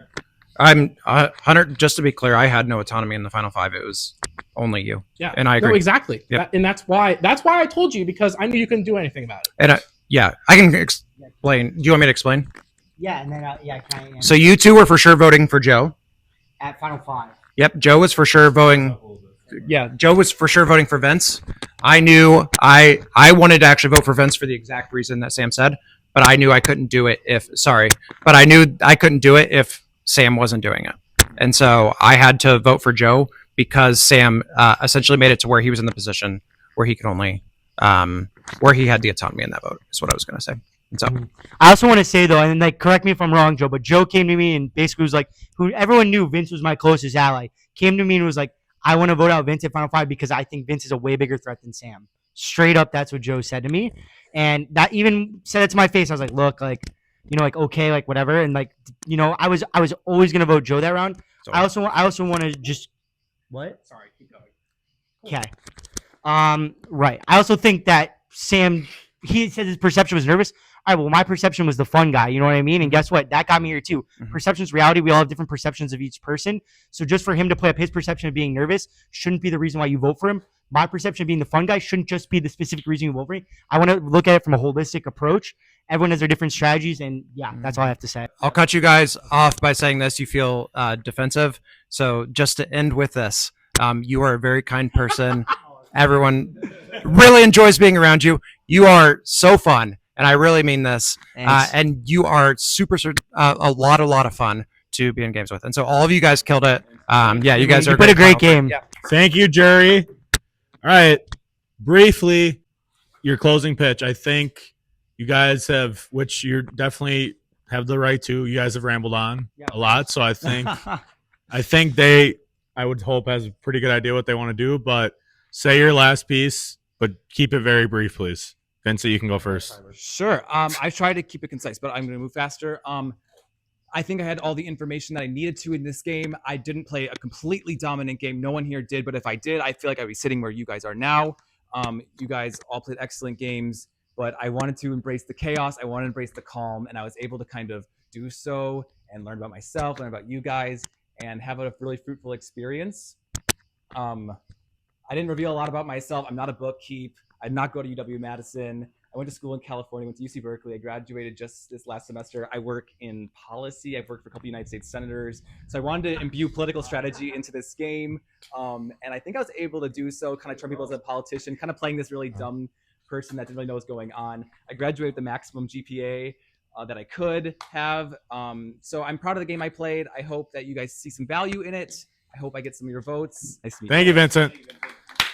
I'm Hunter, just to be clear, I had no autonomy in the final 5. It was only you. Yeah. And I agree. No, exactly. Yep. And that's why I told you, because I knew you couldn't do anything about it. And I can explain. Do you want me to explain? Yeah, and then can I? So you two were for sure voting for Joe. At Final 5. Yep, Joe was for sure voting. Yeah, Joe was for sure voting for Vince. I knew I wanted to actually vote for Vince for the exact reason that Sam said, but I knew I couldn't do it if Sam wasn't doing it. And so I had to vote for Joe because Sam essentially made it to where he was in the position where he could only where he had the autonomy in that vote is what I was going to say. And so I also want to say though, and like correct me if I'm wrong, Joe, but Joe came to me and basically was like, who everyone knew Vince was my closest ally, came to me and was like, I want to vote out Vince at Final 5 because I think Vince is a way bigger threat than Sam. Straight up, that's what Joe said to me. And that even said it to my face. I was like, look, like, you know, like, okay, like whatever. And like, you know, I was always going to vote Joe that round. I also want to just, what? Sorry, keep going. Okay. Right. I also think that Sam, he said his perception was nervous. All right, well, my perception was the fun guy. You know what I mean? And guess what? That got me here too. Perception's reality. We all have different perceptions of each person. So just for him to play up his perception of being nervous shouldn't be the reason why you vote for him. My perception of being the fun guy shouldn't just be the specific reason you vote for me. I want to look at it from a holistic approach. Everyone has their different strategies, and yeah, that's all I have to say. I'll cut you guys off by saying this. You feel defensive. So just to end with this, you are a very kind person. Everyone really enjoys being around you. You are so fun. And I really mean this. And you are a lot of fun to be in games with. And so all of you guys killed it. Yeah, you guys are played a great game. Yeah. Thank you, jury. All right. Briefly, your closing pitch. I think you guys have, which you definitely have the right to, you guys have rambled on a lot. So I think I would hope has a pretty good idea what they want to do, but say your last piece, but keep it very brief, please. Vincent, you can go first. Sure. I tried to keep it concise, but I'm going to move faster. I think I had all the information that I needed to in this game. I didn't play a completely dominant game. No one here did, but if I did, I feel like I'd be sitting where you guys are now. You guys all played excellent games, but I wanted to embrace the chaos. I wanted to embrace the calm, and I was able to kind of do so and learn about myself, learn about you guys, and have a really fruitful experience. I I didn't reveal a lot about myself. I'm not a bookkeep. I did not go to UW-Madison. I went to school in California, went to UC Berkeley. I graduated just this last semester. I work in policy. I've worked for a couple of United States senators. So I wanted to imbue political strategy into this game. And I think I was able to do so, kind of turn people as a politician, kind of playing this really dumb person that didn't really know what's going on. I graduated with the maximum GPA that I could have. So I'm proud of the game I played. I hope that you guys see some value in it. I hope I get some of your votes. Nice to meet Thank you, Vincent.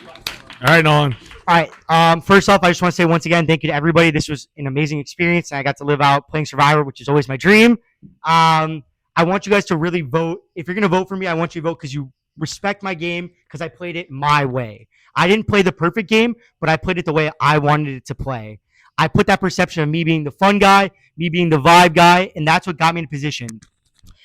All right, Nolan. All right. First off, I just want to say once again, thank you to everybody. This was an amazing experience, and I got to live out playing Survivor, which is always my dream. I want you guys to really vote. If you're going to vote for me, I want you to vote because you respect my game because I played it my way. I didn't play the perfect game, but I played it the way I wanted it to play. I put that perception of me being the fun guy, me being the vibe guy, and that's what got me in position.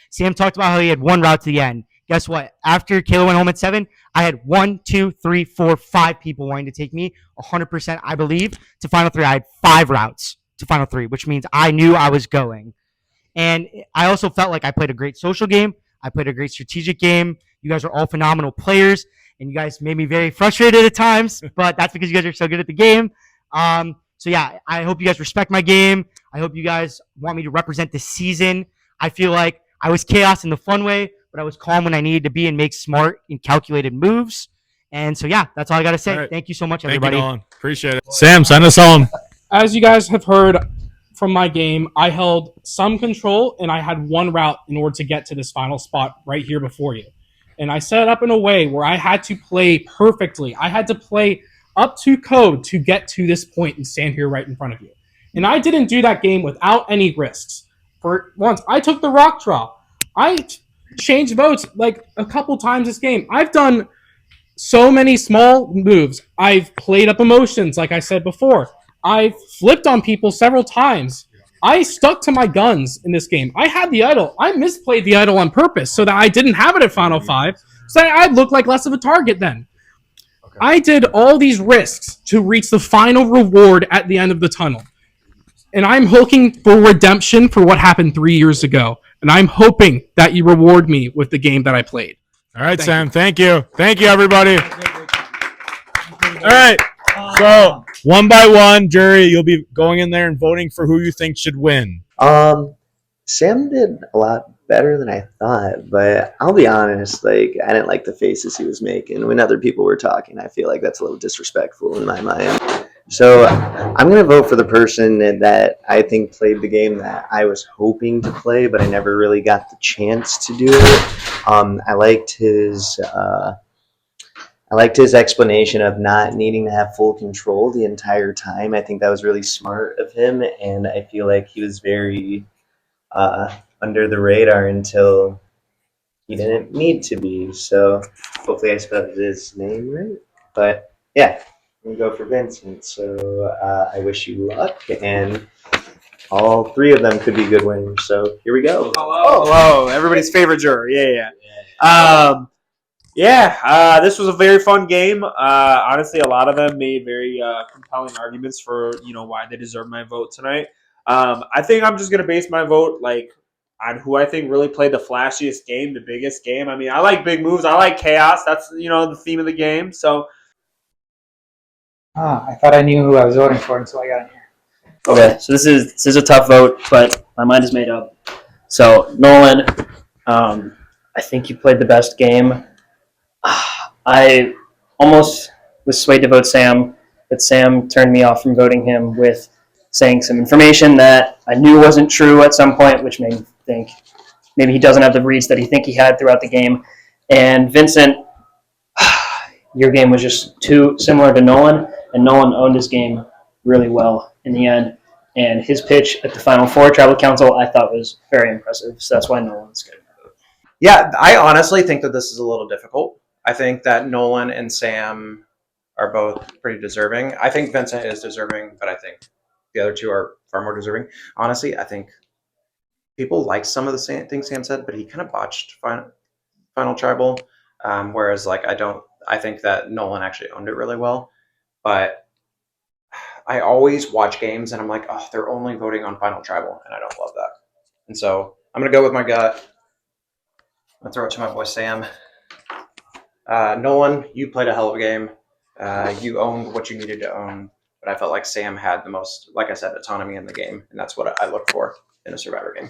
Sam talked about how he had one route to the end. Guess what? After Kayla went home at 7, I had 1, 2, 3, 4, 5 people wanting to take me 100%, I believe, to Final 3. I had 5 routes to Final 3, which means I knew I was going. And I also felt like I played a great social game. I played a great strategic game. You guys are all phenomenal players, and you guys made me very frustrated at times, but that's because you guys are so good at the game. So yeah, I hope you guys respect my game. I hope you guys want me to represent this season. I feel like I was chaos in the fun way, but I was calm when I needed to be and make smart and calculated moves. And so yeah, that's all I got to say. Right. Thank you so much, Thank everybody. you, Nolan. Appreciate it. Sam, send us home. As you guys have heard from my game, I held some control and I had one route in order to get to this final spot right here before you. And I set it up in a way where I had to play perfectly. I had to play up to code to get to this point and stand here right in front of you. And I didn't do that game without any risks. For once, I took the rock draw. I changed votes like a couple times this game. I've done so many small moves. I've played up emotions, like I said before. I've flipped on people several times. I stuck to my guns in this game. I had the idol. I misplayed the idol on purpose so that I didn't have it at Final 5, so that I'd look like less of a target then. Okay. I did all these risks to reach the final reward at the end of the tunnel. And I'm looking for redemption for what happened 3 years ago. And I'm hoping that you reward me with the game that I played. All right, Sam. Thank you. Thank you, everybody. All right. So, one by one, jury, you'll be going in there and voting for who you think should win. Sam did a lot better than I thought, but I'll be honest, I didn't like the faces he was making when other people were talking. I feel like that's a little disrespectful in my mind. So I'm going to vote for the person that I think played the game that I was hoping to play, but I never really got the chance to do it. I liked his explanation of not needing to have full control the entire time. I think that was really smart of him, and I feel like he was very under the radar until he didn't need to be. So hopefully I spelled his name right. But yeah, I'm going to go for Vincent. So I wish you luck, and all 3 of them could be good winners. So here we go. Hello, everybody's favorite juror. Yeah. This was a very fun game. Honestly, a lot of them made very compelling arguments for why they deserve my vote tonight. I think I'm just gonna base my vote on who I think really played the flashiest game, the biggest game. I mean, I like big moves. I like chaos. That's the theme of the game. So. I thought I knew who I was voting for until I got in here. Okay, so this is a tough vote, but my mind is made up. So Nolan, I think you played the best game. I almost was swayed to vote Sam, but Sam turned me off from voting him with saying some information that I knew wasn't true at some point, which made me think maybe he doesn't have the reads that he think he had throughout the game. And Vincent, your game was just too similar to Nolan, and Nolan owned his game really well in the end. And his pitch at the Final Four Tribal Council I thought was very impressive, so that's why Nolan's good. Yeah, I honestly think that this is a little difficult. I think that Nolan and Sam are both pretty deserving. I think Vincent is deserving, but I think the other 2 are far more deserving. Honestly, I think people like some of the things Sam said, but he kind of botched Final Tribal, whereas I think that Nolan actually owned it really well. But I always watch games and I'm like, oh, they're only voting on Final Tribal, and I don't love that. And so I'm going to go with my gut. I'm going to throw it to my boy Sam. Nolan, you played a hell of a game. You owned what you needed to own, but I felt like Sam had the most, like I said, autonomy in the game, and that's what I look for in a Survivor game.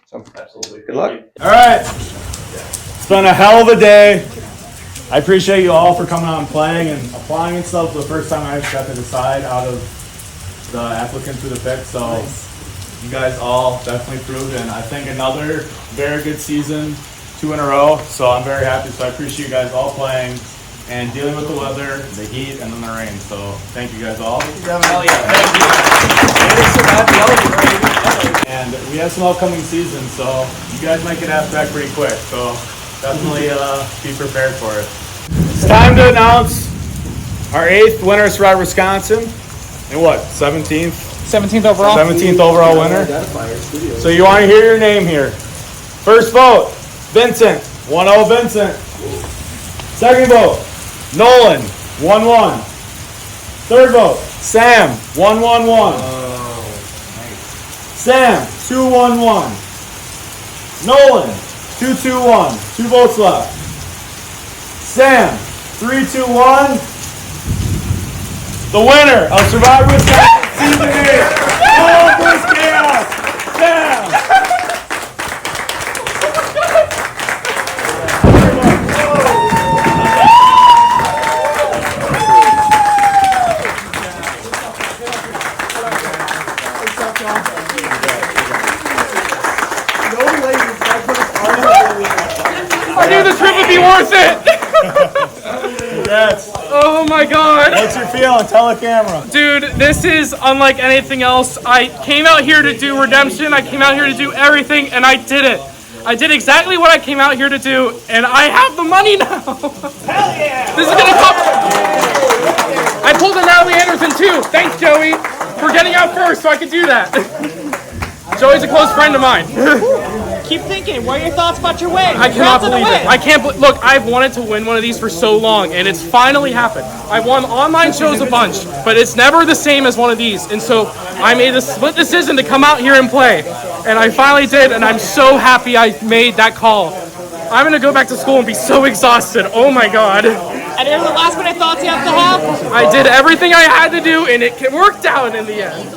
So, absolutely. Good luck. All right. It's been a hell of a day. I appreciate you all for coming out and playing and applying and stuff. For the first time I got to decide out of the applicants for the pick, so you guys all definitely proved, and I think another very good season, 2 in a row, so I'm very happy. So I appreciate you guys all playing and dealing with the weather, the heat, and then the rain. So thank you guys all. Hell yeah. Thank you. And we have some upcoming seasons, so you guys might get asked back pretty quick. So definitely be prepared for it. It's time to announce our 8th winner of Survivor Wisconsin. And what, 17th? 17th overall. 17th overall winner. So you want to hear your name here. First vote, Vincent. 1-0 Vincent. Second vote, Nolan. 1-1. Third vote, Sam. 1-1-1. Sam. 2-1-1. Nolan. 2-2-1. 2 votes left. Sam. 3-2-1. The winner of Survivor Wisconsin Season 8. All this chaos. Sam. I knew the trip would be worth it. Yes. Oh my god. What's your feeling? Tell the camera. Dude, this is unlike anything else. I came out here to do redemption. I came out here to do everything, and I did it. I did exactly what I came out here to do, and I have the money now. Hell yeah. This is gonna come. I pulled a Natalie Anderson too. Thanks, Joey, for getting out first so I could do that. Joey's a close friend of mine. Keep thinking. What are your thoughts about your win? I cannot believe it. I can't look, I've wanted to win one of these for so long, and it's finally happened. I won online shows a bunch, but it's never the same as one of these. And so I made a split decision to come out here and play. And I finally did, and I'm so happy I made that call. I'm gonna go back to school and be so exhausted. Oh my god. Any other last minute thoughts you have to have? I did everything I had to do, and it worked out in the end.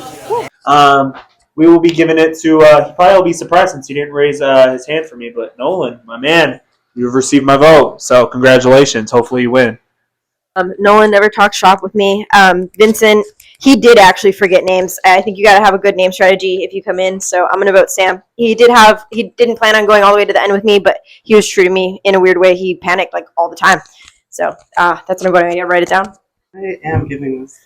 We will be giving it to, he probably will be surprised since he didn't raise his hand for me, but Nolan, my man, you've received my vote, so congratulations. Hopefully you win. Nolan never talked shop with me. Vincent, he did actually forget names. I think you got to have a good name strategy if you come in, so I'm going to vote Sam. He didn't plan on going all the way to the end with me, but he was true to me in a weird way. He panicked like all the time. So that's what I'm going to write it down. I am giving this.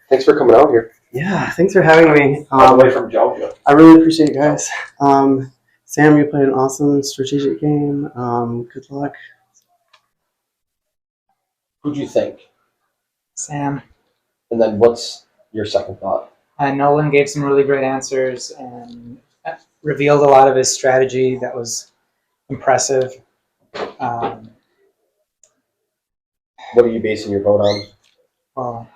Thanks for coming out here. Yeah, thanks for having me. All the way from Georgia. I really appreciate you guys. Sam, you played an awesome strategic game. Good luck. Who'd you think? Sam. And then what's your second thought? Nolan gave some really great answers and revealed a lot of his strategy that was impressive. What are you basing your vote on? Well,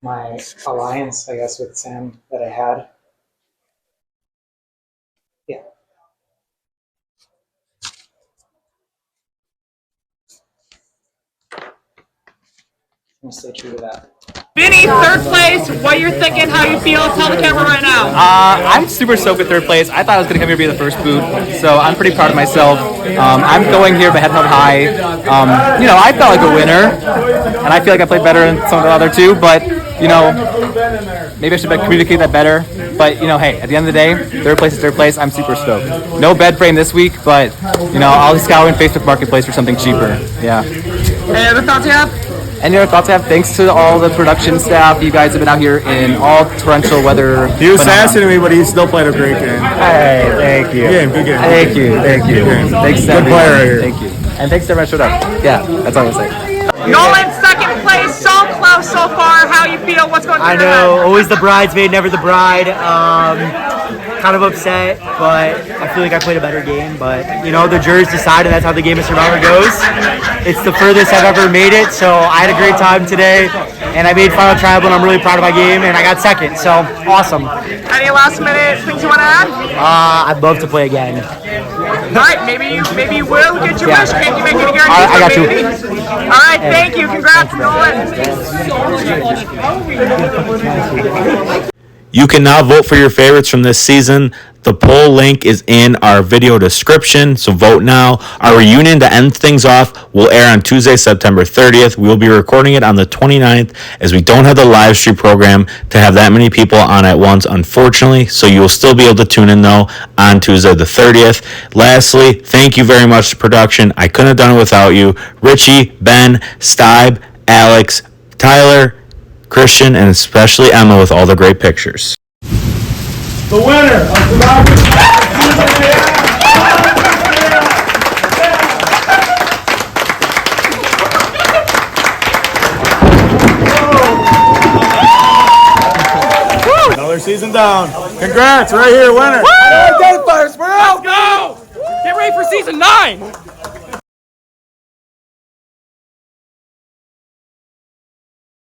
my alliance, I guess, with Sam that I had. Yeah. I'm gonna stay true to that. Vinny, third place. What you're thinking, how you feel? Tell the camera right now. I'm super stoked with third place. I thought I was going to come here to be the first boot, so I'm pretty proud of myself. I'm going here, but head held high. I felt like a winner, and I feel like I played better than some of the other two, but, maybe I should communicate that better. But, hey, at the end of the day, third place is third place. I'm super stoked. No bed frame this week, but, I'll scour in Facebook Marketplace for something cheaper. Yeah. Any other thoughts you have? Any other thoughts I have? Thanks to all the production staff. You guys have been out here in all torrential weather. He was assassinating me, but he still played a great game. Hey, thank you. Good game. Thank you. Thanks to Good player right here. Thank you. And thanks to everyone who showed up. Yeah, that's all I'm going to say. Nolan, second place, so close so far. How you feel? What's going through I know, always the bridesmaid, never the bride. Kind of upset, but I feel like I played a better game. But, the jurors decided that's how the game of Survivor goes. It's the furthest I've ever made it, so I had a great time today. And I made Final Tribal, and I'm really proud of my game, and I got second, so awesome. Any last minute things you want to add? I'd love to play again. All right, maybe you will get your wish. Can't you make any guarantees? I got you. Maybe? All right, thank you. Congrats, Nolan. You can now vote for your favorites from this season. The poll link is in our video description, so vote now. Our reunion to end things off will air on Tuesday, September 30th. We will be recording it on the 29th as we don't have the live stream program to have that many people on at once, unfortunately. So you will still be able to tune in, though, on Tuesday the 30th. Lastly, thank you very much to production. I couldn't have done it without you. Richie, Ben, Stibe, Alex, Tyler, Christian, and especially Emma with all the great pictures. The winner of Survivor Another season down. Congrats, right here, winner. Identifiers, we're out. Let's go. Get ready for season 9.